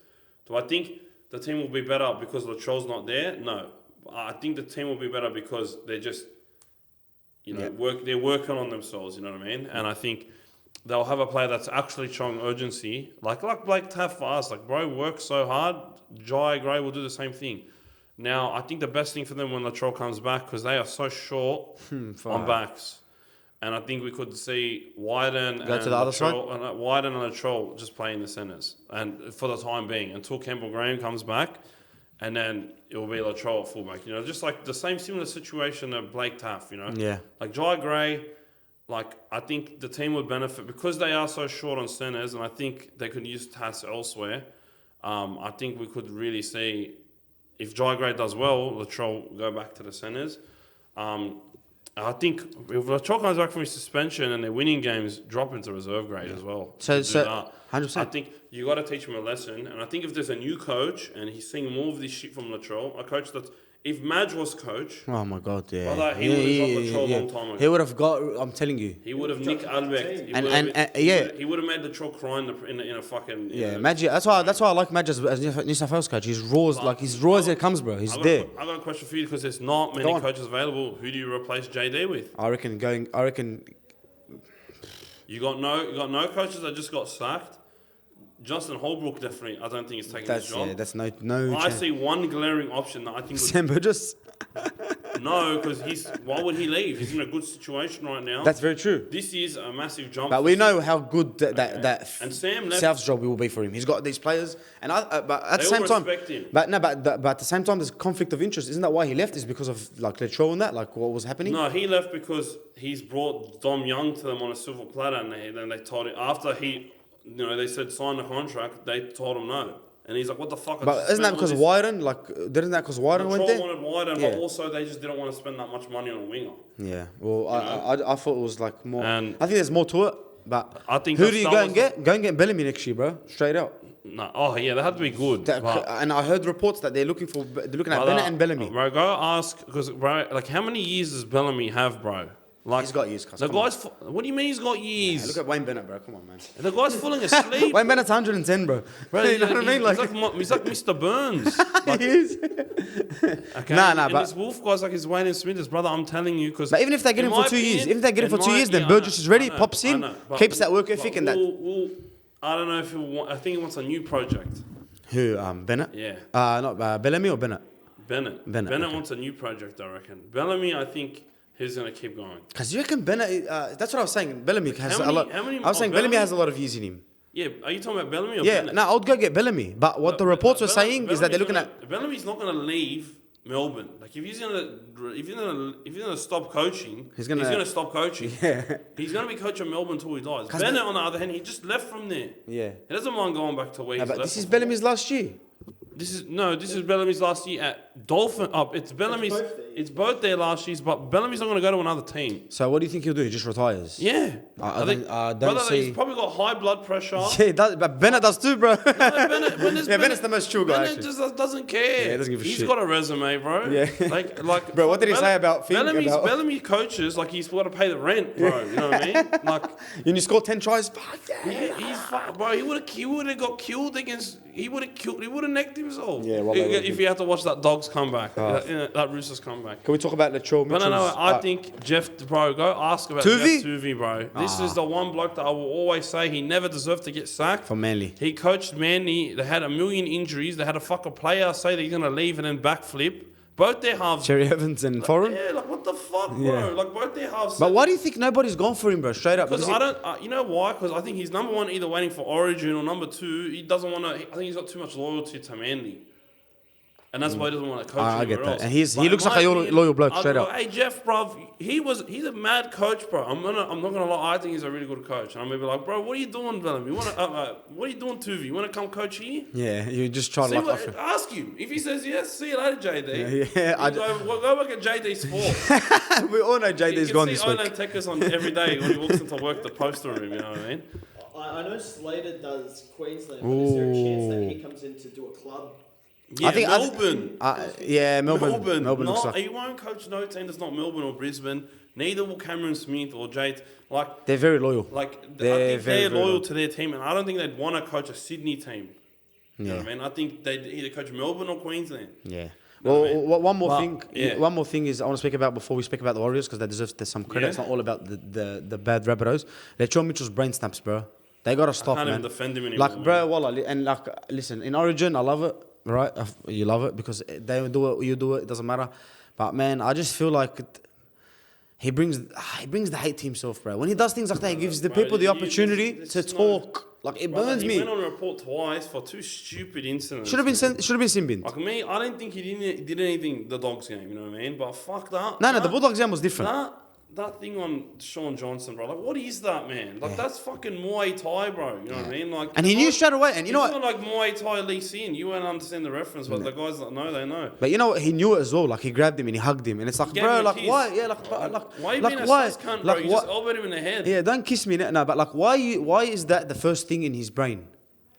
Do I think the team will be better because Latrell's not there? No. I think the team will be better because they're just, they're working on themselves, you know what I mean? And I think they'll have a player that's actually showing urgency, like Blake Taff for us. Like, bro, works so hard. Jai Gray will do the same thing. Now, I think the best thing for them when Latrell comes back, because they are so short on backs, and I think we could see Wyden and Latrell just play in the centres, and for the time being, until Campbell Graham comes back, and then it will be Latrell at fullback. Just like the similar situation of Blake Taff. Yeah. Like Jai Gray, like I think the team would benefit because they are so short on centres, and I think they could use Tass elsewhere. I think we could really see. If Jai Gray does well, Latrell will go back to the centres. I think if Latrell comes back from his suspension and they're winning games, drop into reserve grade as well. So 100%. I think you got to teach him a lesson. And I think if there's a new coach and he's seeing more of this shit from Latrell, a coach that... If Madge was coach... Oh, my God, yeah. Brother, he would have dropped Latrell a long time ago. He would have got... I'm telling you. He would have Nick Albrecht. He would have made Latrell cry in a fucking... Yeah, Madge... That's why I like Madge as New South Wales coach. He's raw, he's raw as it comes, bro. He's there. I got a question for you because there's not many coaches available. Who do you replace JD with? I reckon... You got no coaches that just got sacked. Justin Holbrook definitely, I don't think he's taking his job. Yeah, that's no I chance. see one glaring option that I think... Sam Burgess? No, because why would he leave? He's in a good situation right now. That's very true. This is a massive jump. But we know how good that and Sam left, South's job will be for him. He's got these players, and but at the they same all time, respect him. but at the same time, there's conflict of interest. Isn't that why he left? Is because of like Latrell and that, like what was happening? No, he left because he's brought Dom Young to them on a silver platter, and then they told him after he, they said sign the contract. They told him no. And he's like, what the fuck? But isn't that because Wyden? Like, didn't that because Wyden went there? Wanted Wyden, but also they just didn't want to spend that much money on a winger. Yeah. Well, I thought it was like more. And I think there's more to it. But I think who do you go and get? Go and get Bellamy next year, bro. Straight out. No. Oh yeah, they have to be good. And I heard reports that they're looking at Bennett and Bellamy. Bro, go ask because bro, like how many years does Bellamy have, bro? Like, he's got years. The guy's. What do you mean he's got years? Yeah, look at Wayne Bennett, bro. Come on, man. The guy's falling asleep. Wayne Bennett's 110, bro. You know what I mean? He's like Mr. Burns. He is. Okay. But this Wolf guy's like his Wayne and Smithers, brother. I'm telling you, because. But even if they get him for 2 years, then Burgess is ready, pops in, keeps that work ethic and that. I don't know if I think he wants a new project. Who? Bennett? Yeah. Not Bellamy or Bennett? Bennett wants a new project, I reckon. Bellamy, I think. He's going to keep going. Because you reckon Bennett... that's what I was saying. Bellamy has a lot... I was saying Bellamy has a lot of years in him. Yeah. Are you talking about Bellamy or Bennett? No, I would go get Bellamy. But what the reports were saying is that they're looking at... Bellamy's not going to leave Melbourne. Like, if he's going to stop coaching, he's going to stop coaching. Yeah. He's going to be coaching Melbourne until he dies. Bennett, on the other hand, he just left from there. Yeah. He doesn't mind going back to where he's but left. This is Bellamy's last year. This is Bellamy's last year at Dolphin. It's Bellamy's. It's both their last years, but Bellamy's not going to go to another team. So what do you think he'll do? He just retires? Yeah. I don't see. He's probably got high blood pressure. Yeah, he does, but Bennett does too, bro. Bennett's the most chill guy. Bennett just doesn't care. Yeah, he doesn't give a shit. He's got a resume, bro. Yeah. Like. Bro, what did he say about Bellamy coaches like he's got to pay the rent, bro. You know what I mean? Like. And you score 10 tries. Fuck yeah. He's bro. He would have got killed against. He would have necked himself. Yeah. Well, if you had to watch that Dogs comeback, that Roosters comeback. Can we talk about Latrell? But no, I think Jeff, bro, go ask about Jeff Tuvey, bro. This is the one bloke that I will always say he never deserved to get sacked. For Manly. He coached Manly. They had a million injuries. They had a fucker player say that he's going to leave and then backflip. Both their halves. Cherry Evans and Foreign. Yeah, like what the fuck, bro? Yeah. Like both their halves. But why do you think nobody's gone for him, bro? Straight up. Because I don't, you know why? Because I think he's number one either waiting for Origin or number two, he doesn't want to. I think he's got too much loyalty to Manly. And that's why he doesn't want to coach I get anywhere that. else. And he But looks in like a my loyal bloke, I'd straight go, up. Hey Jeff, bruv, he's a mad coach, bro. I'm not gonna lie. I think he's a really good coach. And I'm gonna be like, bro, what are you doing, Bellamy? You wanna what are you doing, Tuvi? You wanna come coach here? Yeah, you just try to like offer. Ask him. If he says yes, see you later, JD. Yeah, go work at JD Sport. we all know JD's gone this week. Ola take us on every day when he walks into work, the poster of him. You know what I mean? I know Slater does Queensland, but is there a chance that he comes in to do a club? Yeah, I think Melbourne. Melbourne Melbourne looks like he won't coach no team that's not Melbourne or Brisbane. Neither will Cameron Smith or Jade. Like they're very loyal. Like I They're think they're very loyal to their team, and I don't think they'd want to coach a Sydney team. You know Yeah. what I mean? I think they'd either coach Melbourne or Queensland. Yeah. Know Well, what I mean? one more But, thing. yeah. One more thing is I want to speak about before we speak about the Warriors because they deserve some credit. Yeah. It's not all about the bad Rabbitohs. Latrell Mitchell's brain snaps, bro. They gotta stop, can't man. even defend him anymore, Like, bro, wallah, and like, listen, in Origin, I love it, right? You love it because they do it, you do it. It doesn't matter. But man, I just feel like he brings the hate to himself, bro. When he does things like that, he gives the Bro, people the opportunity there's to talk. Like it Brother, burns he me. went on a report twice for two stupid incidents. Should have been man. should have been sin binned. Like me, I didn't think he did anything the Dogs game. You know what I mean? But fuck that. No, the Bulldogs game was different. That thing on Sean Johnson, bro. Like, what is that, man? Like, that's fucking Muay Thai, bro. You know what I mean? Like, And he knew straight away. And you know what? It's not like Muay Thai Lee Sin. You won't understand the reference, but the guys that know, they know. But you know what? He knew it as well. Like he grabbed him and he hugged him, and it's like, Gave bro, him a like kiss. why? Yeah, like bro, like Why you like being a why? sus cunt, bro? Like You what? just elbowed him in the head. Yeah, don't kiss me, no. But like, why is that the first thing in his brain?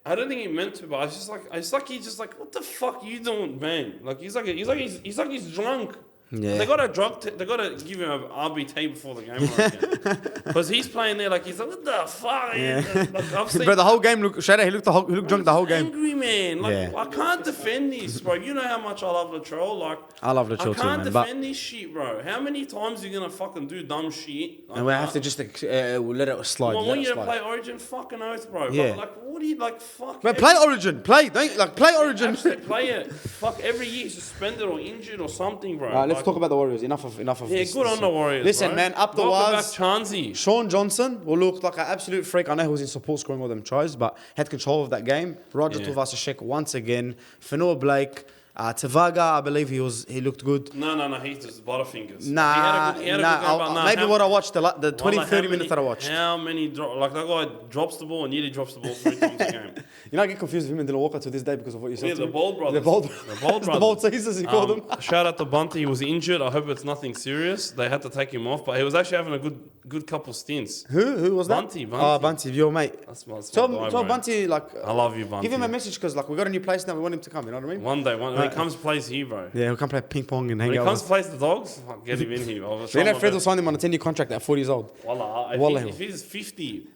I don't think he meant to, but it's like he's just like, what the fuck you doing, man? Like he's like he's drunk. Yeah. They gotta they gotta give him an RBT before the game, because he's playing there like he's like, what the fuck? Yeah. Like, I've seen, Bro, the whole game looked. He looked drunk the whole game. Angry man, like Yeah. I can't defend this, bro. You know how much I love Latrell. Like I love Latrell I too, can't man. defend this shit, bro. How many times are you gonna fucking do dumb shit? Like And we that? have to just let it slide. Well, let when it you slide. play Origin, fucking oath, bro. Yeah. But like, what do you like? Fuck. Bro, play Origin. Play. Don't like play Origin. Absolutely play it. Fuck, every year he's suspended or injured or something, bro. Let's Like, talk about the Warriors. Enough of Yeah, this. good on the Warriors. Listen, bro. man, up the Welcome wires. back, Chansey. Sean Johnson will look like an absolute freak. I know he was in support scoring all them tries, but had control of that game. Roger Yeah. Tuvasashek once again. Fanua Blake. Tavaga, I believe he looked good. No, he's just Butterfingers. Nah, he had a good game, but maybe what I watched, the 20, Wallah, 30 minutes that I watched. How many, like that guy drops the ball and nearly drops the ball 3 times a game. You know, I get confused with him and Dylan Walker to this day because of what you said. Yeah, to the me. Bold Brothers. The Bold, The Bold the Bold Caesars, he called them. Shout out to Bunty. He was injured. I hope it's nothing serious. They had to take him off, but he was actually having a good couple stints. Who was that? Bunty. Oh, Bunty, your mate. That's my Tell guy, bro. Bunty, like, I love you, Bunty. give him a message because, like, we got a new place now. We want him to come. You know what I mean? One day, when he comes, plays here, bro. Yeah, he'll come play ping pong and hang When he out. comes with to play the Dogs, fuck, get him in here. You know, Fred will sign him on a 10-year contract at 40 years old. Wallah, Wallah. if he's 50,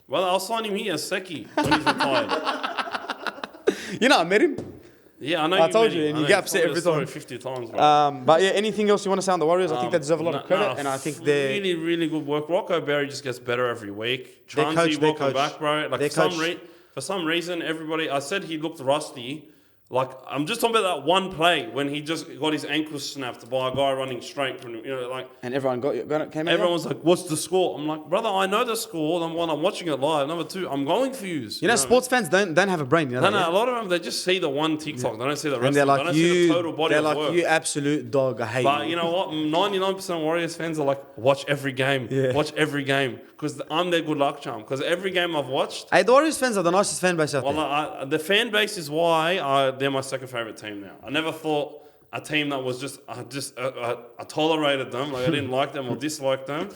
well, I'll sign him here as Seki when he's retired. You know, I met him. Yeah, I know. I told met you, him. and I you know, get you've upset told me every the story time. 50 times, bro. But yeah, anything else you want to say on the Warriors? I think they deserve a lot of credit, and I think they're. really, really good work. Rocco Berry just gets better every week. Their coach, Chansey, their welcome coach. back, bro. Like Their for some reason, everybody. I said he looked rusty. Like, I'm just talking about that one play when he just got his ankles snapped by a guy running straight from him. You know, like, And everyone came out. everyone's like, what's the score? I'm like, brother, I know the score. Number one, I'm watching it live. Number two, I'm going for yous. You know, sports fans don't have a brain. You know No, that, yeah? a lot of them, they just see the one TikTok. They don't see the rest And they're of it. They like, don't see the total you, body they're of like, work. you absolute dog. I hate But you. you know what? 99% of Warriors fans are like, watch every game. Yeah. Watch every game. Because I'm their good luck charm. Because every game I've watched, Hey, the Warriors fans are the nicest fan base out there. well, the fan base is why they're my second favorite team now. I never thought a team that was just I tolerated them, like I didn't like them or dislike them,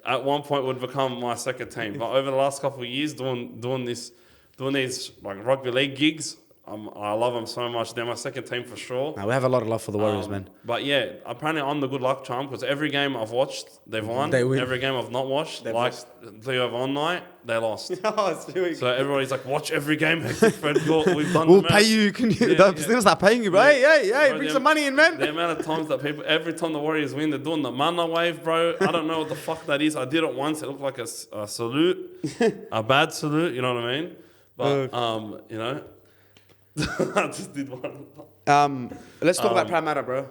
at one point would become my second team. But over the last couple of years, doing these like rugby league gigs, I love them so much. They're my second team for sure. Nah, we have a lot of love for the Warriors, man. But yeah, apparently I'm the good luck charm because every game I've watched, they've won. They win. Every game I've not watched, They've like lost. the Von night, they lost. Oh, it's So everybody's like, watch every game, HecticFred. We've done We'll the pay maths. you. Can you? Yeah, They'll start paying you, bro. Hey, Bro, bring the- some money in, man. The amount of times that people, every time the Warriors win, they're doing the mana wave, bro. I don't know what the fuck that is. I did it once. It looked like a salute, a bad salute. You know what I mean? But you know, I just did one. Let's talk about Parramatta, bro.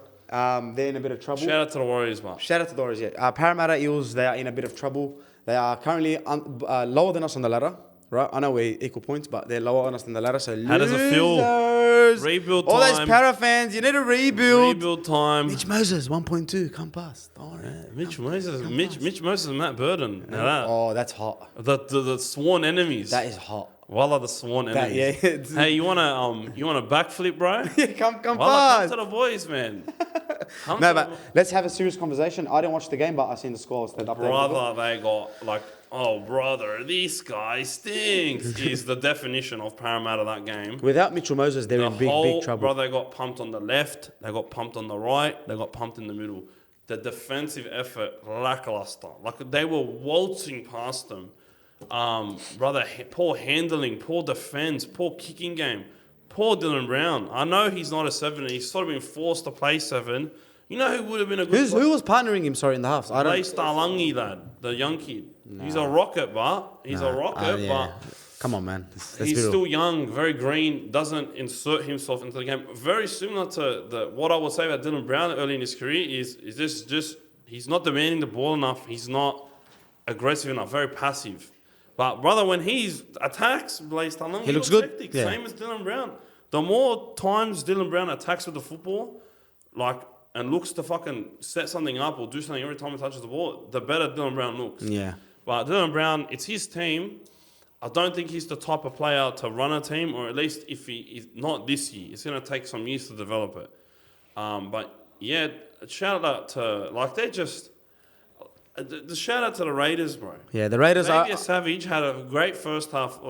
They're in a bit of trouble. Shout out to the Warriors, man. Shout out to the Warriors, yeah. Parramatta Eels, they are in a bit of trouble. They are currently lower than us on the ladder, right? I know we're equal points, but they're lower than us on the ladder, so How does it feel? losers. Rebuild All those time. Para fans, you need to rebuild. Rebuild time. Mitch Moses, 1.2, come past. Oh, yeah. Mitch Moses and Matt Burton. Now that. Oh, that's hot. The sworn enemies. That is hot. Voila, the sworn That, enemies. yeah. Hey, you wanna backflip, bro? come Voila, come past. to the boys, man. Come No, to but the- let's have a serious conversation. I didn't watch the game, but I seen the scores. That up there. brother, they got like, oh brother, this guy stinks. Is the definition of Parramatta that game. Without Mitchell Moses, they're in big trouble. Brother, they got pumped on the left, they got pumped on the right, they got pumped in the middle. The defensive effort lackluster. Like they were waltzing past them. Brother, poor handling, poor defense, poor kicking game. Poor Dylan Brown. I know he's not a 7. He's sort of been forced to play 7. You know who would have been a good Who was partnering him? Sorry, in the halves. I don't. Play Starlangi, lad, the young kid. He's a rocket, but Yeah. Come on, man. Let's he's be real. still young, very green, doesn't insert himself into the game. Very similar to what I would say about Dylan Brown early in his career is just he's not demanding the ball enough. He's not aggressive enough, very passive. But brother, when he attacks, Blaze Talangi, He looks good. hectic, Yeah. same as Dylan Brown. The more times Dylan Brown attacks with the football, and looks to fucking set something up or do something every time he touches the ball, the better Dylan Brown looks. Yeah. But Dylan Brown, it's his team. I don't think he's the type of player to run a team, or at least if he is not this year, it's going to take some years to develop it. But yeah, shout out to they're just. The shout out to the Raiders, bro. Yeah, the Raiders are. Xavier Savage had a great first half,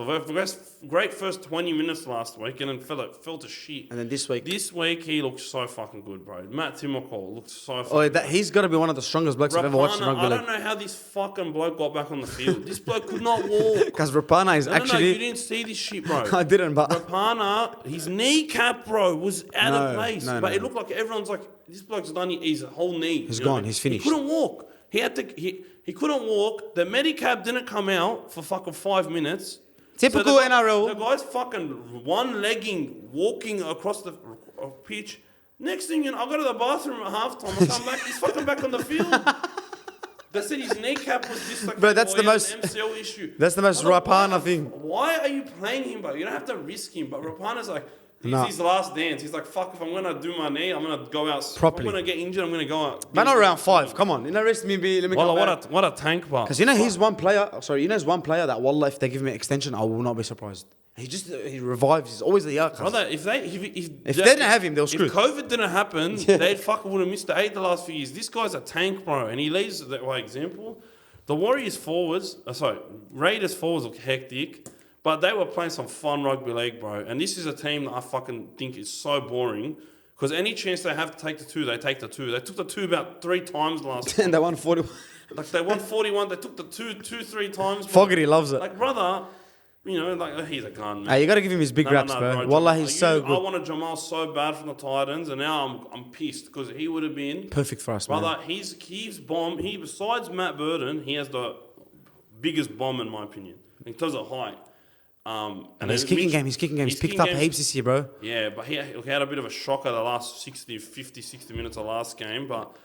great first 20 minutes last week, and then fell to shit. And then this week. This week he looks so fucking good, bro. Matt Timokol looks so fucking Oh, good. he's got to be one of the strongest blokes I've ever watched in Rapana, rugby I league. don't know how this fucking bloke got back on the field. This bloke could not walk. Because Rapana is No, you actually. didn't see this shit, bro. I didn't, but. Rapana, his kneecap, bro, was out of No, place. no, But no. it looked like everyone's like, this bloke's done his whole knee. He's You know what I gone, mean? he's finished. He couldn't walk. He had to. He couldn't walk. The Medicab didn't come out for fucking 5 minutes. Typical the guy- NRL. The guy's fucking one-legging, walking across the pitch. Next thing you know, I go to the bathroom at halftime. I come back. He's fucking back on the field. They said his kneecap was dislocated. Bro, that's or the he had most- an MCL issue. That's the most I'm like, Rapana thing. Why are you playing him, bro? You don't have to risk him. But Rapana's like, it's No. his last dance. He's like, fuck, if I'm going to do my knee, I'm going to go out. Properly. If I'm going to get injured, I'm going to go out. Man, not around 5. Come on. You know, rest me be. Let me Wallah, come what a tank, bar. Because you know, he's one player. Sorry, you know, he's one player that, wallah, if they give him an extension, I will not be surprised. He revives. He's always the outcast. Brother, if they didn't have him, they were screwed. If COVID didn't happen, Yeah. they fucking would have missed the 8 the last few years. This guy's a tank, bro, and he leads that by example. The Warriors forwards, Raiders forwards look hectic, but they were playing some fun rugby league, bro. And this is a team that I fucking think is so boring because any chance they have to take the 2, they take the 2. They took the 2 about 3 times last And they won 40. Like they won 41, they took the 3 times. Bro. Fogarty loves it. Like, brother, you know, like he's a gun, man. Hey, you got to give him his big raps, bro. Wallah, he's so I good. wanted Jamal so bad from the Titans, and now I'm pissed because he would have been Perfect for us, man. brother. He's bomb. He besides Matt Burton, he has the biggest bomb in my opinion in terms of height. And his kicking game, he's picked up heaps this year, bro. Yeah, but he had a bit of a shocker the last 60 minutes of last game, but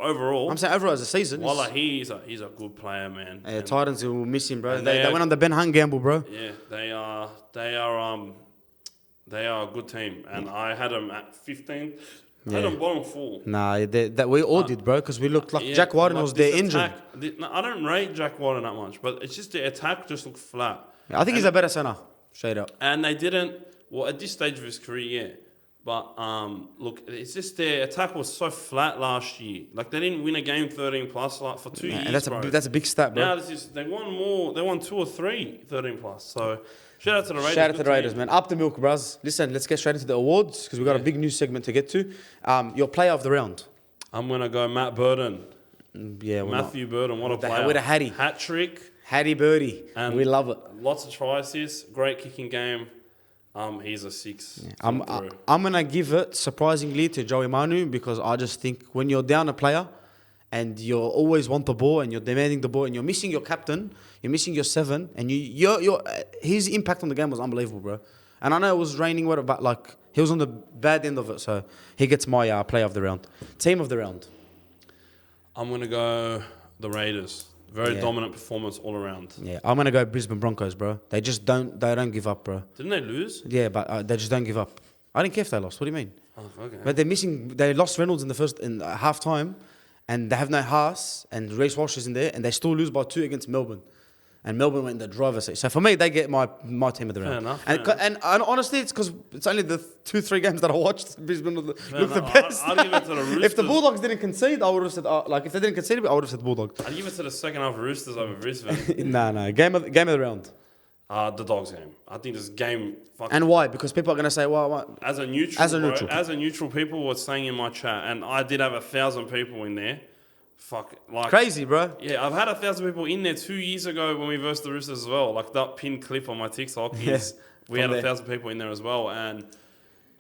overall, I'm saying overall as a season. Wallah, he's a good player, man. Yeah, And- Titans will miss him, bro. and They they went on the Ben Hunt gamble, bro. Yeah, they are a good team, and I had them at 15. I had them bottom 4. Nah, that we all did, bro, because we looked like Yeah, Jack Warden like was this their engine. attack- I don't rate Jack Warden that much, but it's just the attack just looked flat. I think he's a better center, straight up. And they didn't. Well, at this stage of his career, yeah. But look, it's just their attack was so flat last year. Like they didn't win a game 13 plus like for 2 years, And that's bro. that's a big stat, bro. Now this is they won more. They won 2 or 3 13 plus. So shout out to the Raiders. Shout out to good the Raiders, team. man. Up the milk, bros. Listen, let's get straight into the awards because we've got a big news segment to get to. Your player of the round. I'm gonna go Matt Burton. Yeah, we're Matthew Burton, what a With the- player. with a hattie. Hat trick. Hattie Birdie. And We love it. Lots of try assists. Great kicking game. He's a 6. I'm gonna give it surprisingly to Joey Manu because I just think when you're down a player and you always want the ball and you're demanding the ball and you're missing your captain, you're missing your 7, and you're his impact on the game was unbelievable, bro. And I know it was raining, but like he was on the bad end of it, so he gets my player of the round. Team of the round. I'm going to go the Raiders. Very Yeah. dominant performance all around. Yeah, I'm gonna go Brisbane Broncos, bro. They just don't give up, bro. Didn't they lose? Yeah, but they just don't give up. I didn't care if they lost. What do you mean? Oh, okay. But they're missing. They lost Reynolds in half time, and they have no Haas and Reece Walsh is in there, and they still lose by 2 against Melbourne. And Melbourne went in the driver's seat. So for me, they get my team of the round. enough, And, fair and honestly, it's because it's only the 2-3 games that I watched. Brisbane look the enough. best. I'll give it to the Roosters. If the Bulldogs didn't concede, I would have said if they didn't concede, I would have said Bulldogs. I'd give it to the second half Roosters over Brisbane. No. Game of the round. The Dogs game. I think this game... And why? Because people are going to say, well, what? As a neutral, people were saying in my chat, and I did have 1,000 people in there. Crazy, bro. Yeah, I've had 1,000 people in there 2 years ago when we versed the Roosters as well. Like that pinned clip on my TikTok we had 1,000 people in there as well. And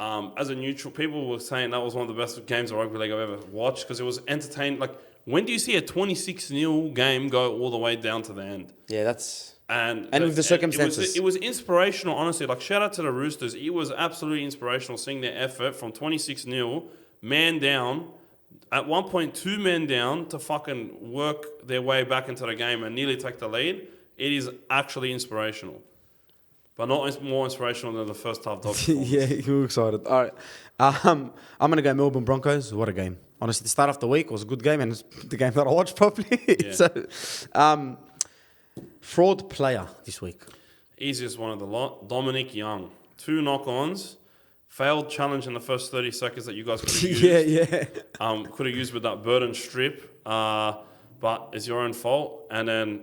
as a neutral, people were saying that was one of the best games of rugby league I've ever watched because it was entertaining. Like, when do you see a 26-0 game go all the way down to the end? Yeah, that's... And with the circumstances. It was inspirational, honestly. Like, shout out to the Roosters. It was absolutely inspirational seeing their effort from 26-0, man down, at one point 2 men down to fucking work their way back into the game and nearly take the lead. It is actually inspirational. But not more inspirational than the first half Dogs. Yeah, you're excited. All right. I'm going to go Melbourne Broncos. What a game. Honestly, the start of the week was a good game and it's the game that I watched properly. Yeah. So, fraud player this week. Easiest one of the lot. Dominic Young. 2 knock-ons. Failed challenge in the first 30 seconds that you guys could have used. Yeah. Could have used with that burden strip. But it's your own fault. And then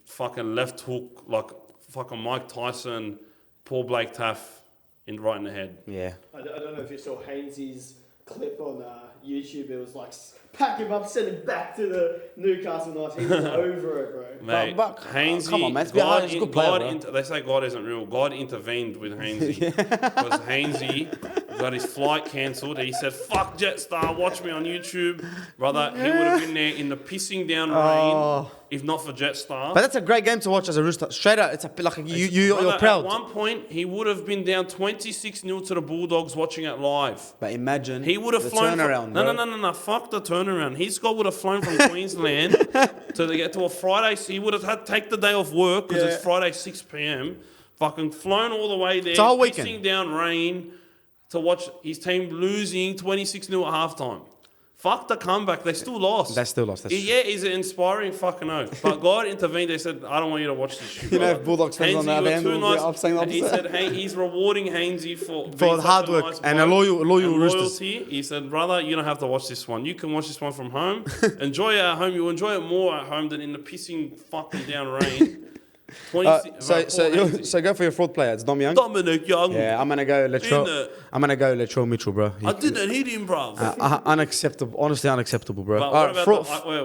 fucking left hook, like fucking Mike Tyson, Paul Blake Taff right in the head. Yeah. I don't know if you saw Hainsey's clip on YouTube. It was like, pack him up, send him back to the Newcastle Knights. He was over it, bro. Mate, But Hainsey, come on, man. It's a good player, bro. they say God isn't real. God intervened with Hainsey. Because Hainsey got his flight cancelled. He said, fuck Jetstar, watch me on YouTube. Brother, he would have been there in the pissing down rain if not for Jetstar. But that's a great game to watch as a Rooster. Straight out, you're proud. At one point, he would have been down 26-0 to the Bulldogs watching it live. But imagine He would have the flown turnaround, No. Fuck the turnaround. His squad would have flown from Queensland to get to a Friday. So he would have had to take the day off work because it's Friday 6 p.m. Fucking flown all the way there, It's a whole weekend. pissing down rain to watch his team losing 26-0 at halftime. Fuck the comeback. They still lost. They still lost. He's an inspiring fucking oath. But God intervened. They said, I don't want you to watch this shit. You know, if Bulldogs fans on the other end will be upset. And he said, hey, he's rewarding Hainsey for the hard work nice and a loyal Roosters. loyalty. He said, brother, you don't have to watch this one. You can watch this one from home. Enjoy it at home. You'll enjoy it more at home than in the pissing fucking down rain. So go for your fraud player. It's Dom Young. Dominic Young. Yeah, I'm gonna go Latrell Mitchell, bro. I didn't hit him, bro. Unacceptable. Honestly, unacceptable, bro. But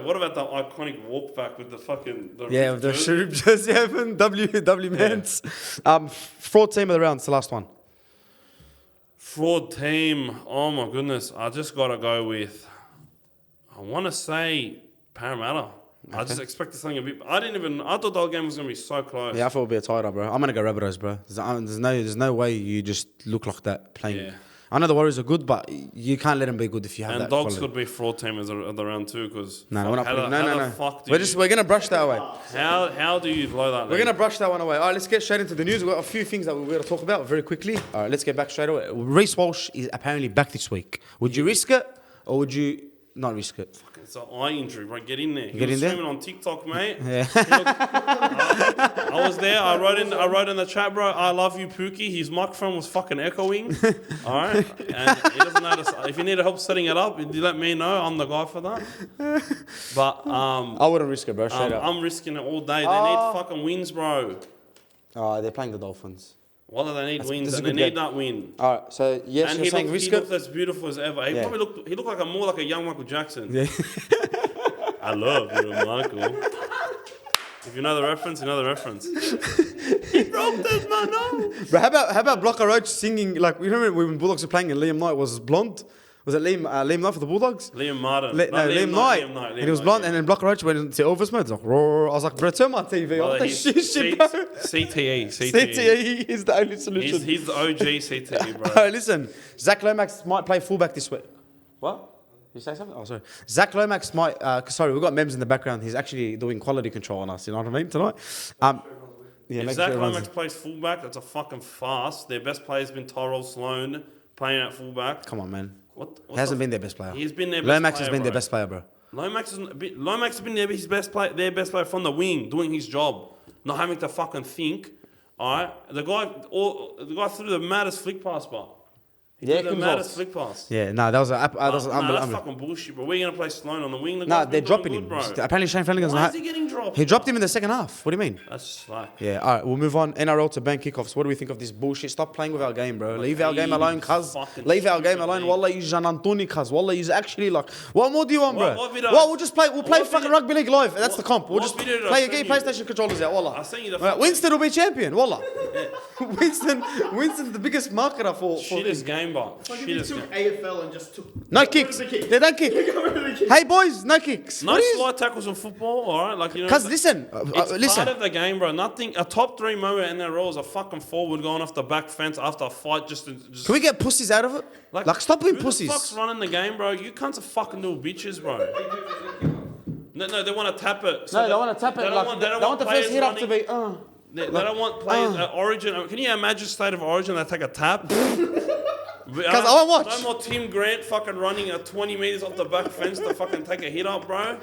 what about the iconic walk back with the fucking... with the Shroom jersey open, W Mans. Fraud team of the round. It's the last one. Fraud team. Oh, my goodness. I just got to go with... I want to say Parramatta. Okay. I just expected something a bit... I thought the whole game was going to be so close. Yeah, I thought it would be a tie-up, bro. I'm going to go Rabbitohs, bro. There's no way you just look like that playing. Yeah. I know the Warriors are good, but you can't let them be good if you have that. And Dogs quality. could be fraud team at the round too, because no. We're gonna brush that away. How do you blow that? We're gonna brush that one away. All right, let's get straight into the news. We've got a few things that we're gonna talk about very quickly. All right, let's get back straight away. Reece Walsh is apparently back this week. Would you risk it or would you not risk it? It's an eye injury, bro. Get in there. Get in there. Swimming on TikTok, mate. Yeah. I was there. I wrote in the chat, bro. I love you, Pookie. His microphone was fucking echoing. All right, and he doesn't know. If you need help setting it up, you let me know. I'm the guy for that. But I wouldn't risk it, bro. Straight up. I'm risking it all day. They need fucking wins, bro. Oh, they're playing the Dolphins. Well, they need wins, and they need that win. All right, so yes, and you're saying risk it. He looked as beautiful as ever. He probably looked like more like a young Michael Jackson. Yeah. I love you, Michael. If you know the reference, you know the reference. He broke this man out. But how about Blocker Roach singing, like, you remember when Bulldogs were playing and Liam Knight was blonde? Was it Liam Knight for the Bulldogs? Liam Martin. Liam Knight. And he was blonde, and then Blocker Roach went into Elvis mode. Like, roar. I was like, bro, turn my TV on. That shit, bro. CTE. CTE is the only solution. He's the OG CTE, bro. Alright, listen. Zach Lomax might play fullback this week. What? You say something? Oh, sorry. Zach Lomax might. Sorry, we've got Mems in the background. He's actually doing quality control on us. You know what I mean? Tonight. Yeah, if Zach Lomax plays fullback, that's a fucking farce. Their best player's been Tyrell Sloan playing at fullback. Come on, man. What He hasn't been their best player. He's been their best Lomax player, has been their bro. best player, bro. Lomax has been their best player from the wing, doing his job, not having to fucking think. All right, the guy threw the maddest flick pass, but he threw the maddest flick pass. Yeah, no, that was That's unbelievable. fucking bullshit, bro. We're gonna play Sloan on the wing. The Nah, guy's they're been dropping doing him. good, bro. Apparently, Shane Flanagan's Why not. is he getting dropped? He dropped him in the second half. What do you mean? That's slack. Yeah, all right, we'll move on. NRL to ban kickoffs. What do we think of this bullshit? Stop playing with our game, bro. Leave our game alone, cuz. Leave our game alone. Wallah, use Jan Antoni, cuz. Wallah, use actually like. What more do you want, bro? What video? Well, we'll just play. We'll play What fucking video? rugby league live. That's the comp. We'll what just video did I play. send Get you? your PlayStation controllers out. Wallah. I sent you the Right, fucking Winston will be champion. Wallah. Winston's the biggest marketer for. shittest game, bro. Like if you Shittest took game. AFL and just took... No got rid of kicks. the kick. They don't kick. Got rid of the kick. Hey boys, no kicks. No What is- slide tackles in football, all right? Like you know. Cuz listen, It's listen. part of the game, bro. Nothing. A top 3 moment in their role is a fucking forward going off the back fence after a fight. Just Can we get pussies out of it? Like stop being who pussies. the fuck's running the game, bro? You cunts are fucking little bitches, bro. No, they want to tap it. No, they want to tap it. They don't Like, want, they don't want the first players hit up to running. be. They don't want players at Origin. Can you imagine State of Origin? They take a tap. Because I won't watch. No more Tim Grant fucking running at 20 meters off the back fence to fucking take a hit up, bro.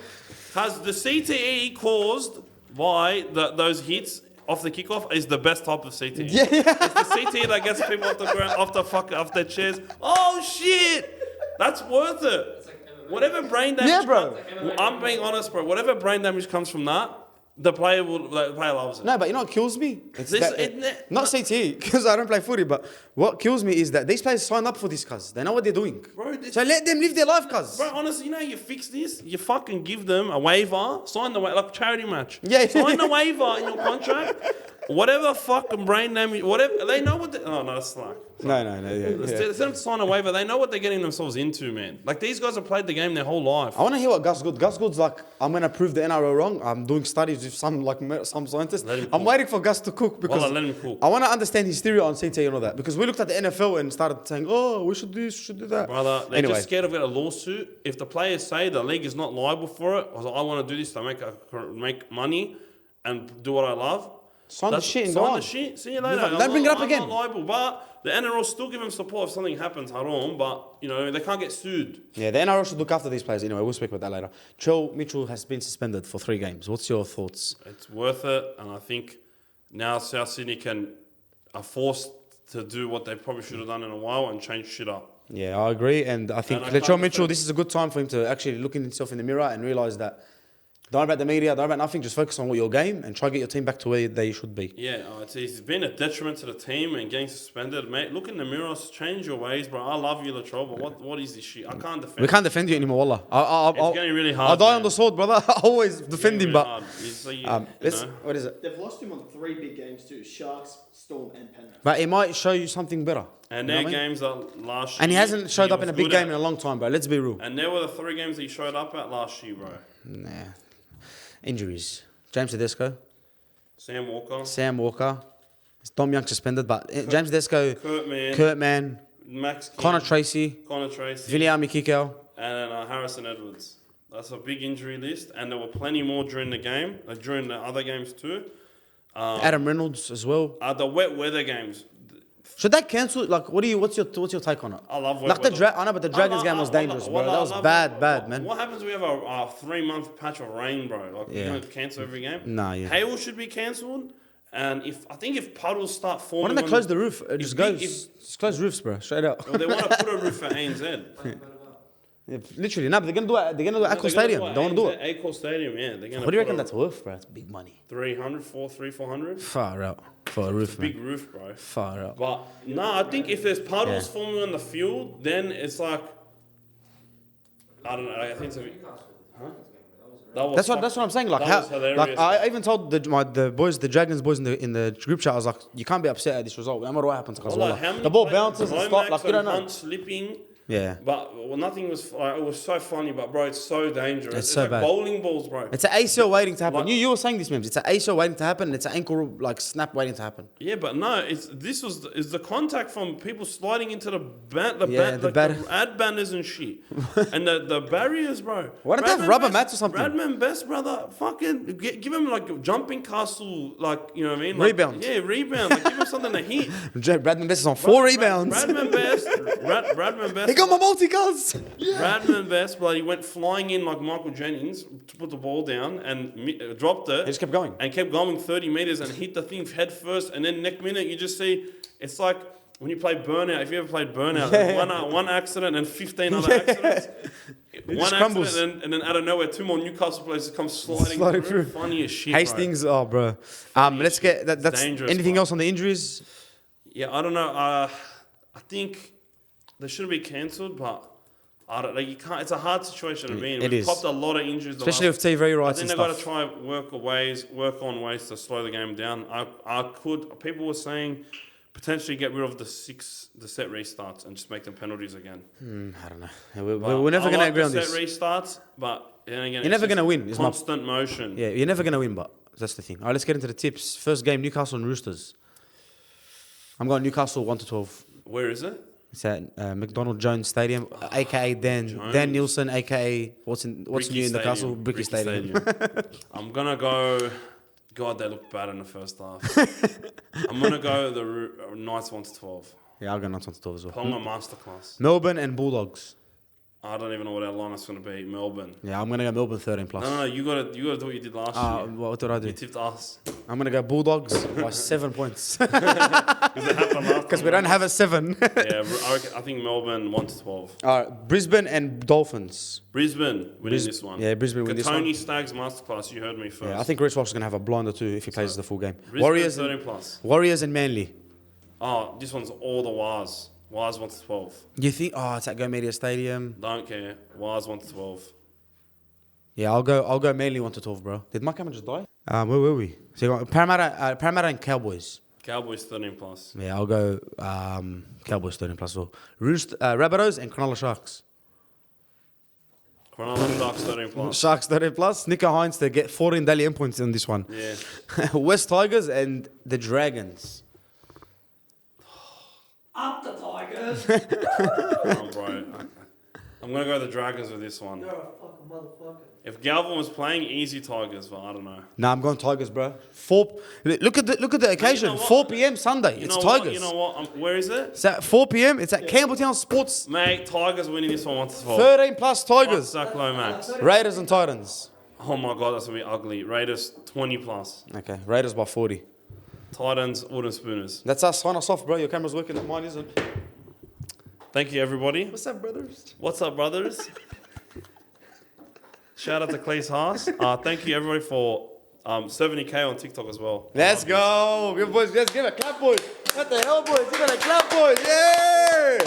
Has the CTE caused by those hits off the kickoff is the best type of CTE. Yeah. It's the CTE that gets people off the ground, off their chairs. Oh shit, that's worth it. Whatever brain damage. Yeah, bro. I'm being honest, bro. Whatever brain damage comes from that, the player loves it. No, but you know what kills me? It's This- that, it- not CTE, because I don't play footy, but what kills me is that these players sign up for this, cuz. They know what they're doing. Bro, this- So let them live their life, cuz. Bro, honestly, you know how you fix this? You fucking give them a waiver, sign the waiver, like a charity match. Yeah. Sign the waiver in your contract. Whatever fucking brain damage, whatever, they know what they... Oh, no, that's slack. No, yeah. Send them to sign a waiver. They know what they're getting themselves into, man. Like, these guys have played the game their whole life. I want to hear what Gus Good's like, I'm going to prove the NRL wrong. I'm doing studies with some scientists. Let him I'm cook. waiting for Gus to cook because Wallah, let him cook. I want to understand his theory on CTE and all that. Because we looked at the NFL and started saying, oh, we should do this, we should do that. Brother, they're Anyway. just scared of getting a lawsuit. If the players say the league is not liable for it, I was like, I want to do this to make money and do what I love. Sign the shit and go sign on. the shit. See you later. Don't bring it up I'm again. not liable, but the NRL still give them support if something happens, haram. But you know they can't get sued. Yeah, the NRL should look after these players. Anyway, we'll speak about that later. Joe Mitchell has been suspended for 3 games. What's your thoughts? It's worth it, and I think now South Sydney are forced to do what they probably should have done in a while and change shit up. Yeah, I agree. And I think And I Latrell can't Mitchell, defend- this is a good time for him to actually look in himself in the mirror and realise that don't worry about the media, don't worry about nothing, just focus on your game and try to get your team back to where they should be. Yeah, it's been a detriment to the team and getting suspended, mate. Look in the mirror, change your ways, bro. I love you, Latrell, but what is this shit? I can't defend. We can't defend you anymore, wallah. It's getting really hard. I'll die man. on the sword, brother. I always defend him, Really but... hard. It's like, What is it? They've lost him on 3 big games too. Sharks, Storm and Penrith. But it might show you something better. And You know their what I mean? games that last year. And he hasn't showed up was in a big good game at. in a long time, bro. Let's be real. And there were the 3 games that he showed up at last year, bro. Nah. Injuries. James Tedesco, Sam Walker, Sam Walker. It's Dom Young suspended, but James Tedesco, Kurt Mann, Max King, Connor Tracy, Viliami Kikau. and Harrison Edwards. That's a big injury list, and there were plenty more during the game, during the other games too. Adam Reynolds as well. The wet weather games. Should they cancel? Like, what's your take on it? I love wet Like weather. I know, but the Dragons game was dangerous, bro. That was bad, man. What happens if we have a 3-month patch of rain, bro? Like, Yeah. we're going to cancel every game? Nah, yeah. Hail should be cancelled. And I think if puddles start forming... Why don't they close the roof? It just goes. big- Just close roofs, bro. Straight out. Well, they want to put a roof at ANZ. Yeah, literally, no, but they're gonna do it. They're gonna do it at Accor Stadium. They want to do it. Accor Stadium, yeah. They're gonna What do you reckon put that's worth, bro? It's big money. 300, 400? Far out for a roof, Big man. roof, bro. Far out. But, no, I think if there's puddles forming on the field, then it's like... I don't know, I think it's a... Huh? That's what I'm saying. Like, that how, was hilarious, like man. I even told the boys, the Dragons boys in the group chat, I was like, you can't be upset at this result. No matter what happens, because Wallah, how many the ball players- bounces and Lomax stuff. Like, you don't know. Hunt slipping. Yeah. But nothing was. Like, it was so funny, but bro, it's so dangerous. It's so like bad. bowling balls, bro. It's an ACL waiting to happen. Like- you were saying this, Mims. It's an ACL waiting to happen. It's an ankle like snap waiting to happen. Yeah, but no, it's the contact from people sliding into the ad banners and shit, and the barriers, bro. Why don't they have rubber mats or something? Bradman Best, brother, fucking give him like a jumping castle, like you know what I mean? Like, Rebound. Yeah, rebound. Like give him something to hit. Bradman Best is on 4 rebounds. Bradman Best. Bradman Best. He got my multi-cars. Bradman Best, but he went flying in like Michael Jennings to put the ball down and dropped it. He just kept going. And kept going 30 meters and hit the thing head first. And then next minute you just see, it's like when you play Burnout. If you ever played Burnout, one accident and 15 other accidents. One accident and then out of nowhere 2 more Newcastle players come sliding through. Funny as shit, Hastings, bro. Let's get that. That's dangerous, anything bro. else on the injuries? Yeah, I don't know. I think they shouldn't be cancelled, but I don't like. You can't. It's a hard situation to be in. We've copped a lot of injuries, especially with TV rights and I think stuff. they've got to try work on ways to slow the game down. I could. People were saying potentially get rid of the set restarts and just make them penalties again. I don't know. We're never going to agree on this. Set restarts, but then again, You're never going to win. It's constant motion. Yeah, you're never going to win, but that's the thing. All right, let's get into the tips. First game, Newcastle and Roosters. I'm going Newcastle 1-12. Where is it? It's at McDonald Jones Stadium, aka Dan Nielsen, aka what's new in the castle, Bricky Stadium. I'm gonna go. God, they looked bad in the first half. I'm gonna go the Knights 1-12. Yeah, I'll go Knights 1-12 as well. Ponga masterclass. Melbourne and Bulldogs. I don't even know what our line is going to be. Melbourne. Yeah, I'm gonna go Melbourne 13 plus. No, you gotta do what you did last year. What did I do? You tipped us. I'm gonna go Bulldogs by 7 points. Because Because we don't have a 7. Yeah, I think Melbourne 1-12. All right, Brisbane and Dolphins. Brisbane winning this one. Yeah, Brisbane win this one. Tony Staggs masterclass. You heard me first. Yeah, I think Rich Fox is gonna have a blinder too if he plays the full game. Brisbane 13 plus. Warriors and Manly. Oh, this one's all the Wars. Wars 1-12. You think? Oh, it's at Go Media Stadium. Don't care. Wars 1-12. Yeah, I'll go Manly 1-12, bro. Did my camera just die? Where were we? So you got Parramatta and Cowboys. Cowboys 13 plus. Yeah, I'll go Cowboys 13 plus as well. Rabbitohs and Cronulla Sharks. Cronulla Sharks 13 plus. Sharks 13 plus. Nico Hines to get 14 daily end points in this one. Yeah. West Tigers and the Dragons. Up the Tigers. Oh, bro. I'm going to go the Dragons with this one. You're a fucking motherfucker. If Galvin was playing, easy Tigers, but I don't know. Nah, I'm going Tigers, bro. Look at the occasion. You know what? 4 p.m. Sunday. You It's know Tigers. What? You know what? Where is it? It's at 4 p.m. It's at Campbelltown Sports. Mate, Tigers winning this one 1-12. 13 plus Tigers. Suck low max. Raiders and Titans. Oh my god, that's going to be ugly. Raiders 20 plus. Okay, Raiders by 40. Titans, wooden spooners. That's us. Sign us off, bro. Your camera's working. Mine isn't. Thank you, everybody. What's up, brothers? What's up, brothers? Shout out to Cleese Haas. Thank you, everybody, for 70K on TikTok as well. Let's go. Good boys. Let's give a clap, boys. What the hell, boys? Give it a clap, boys. Yeah.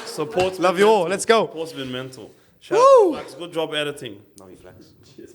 Support's Love been you all. mental. Let's go. Support's been mental. Shout out to Flax. Good job editing. No, you Flax. Cheers.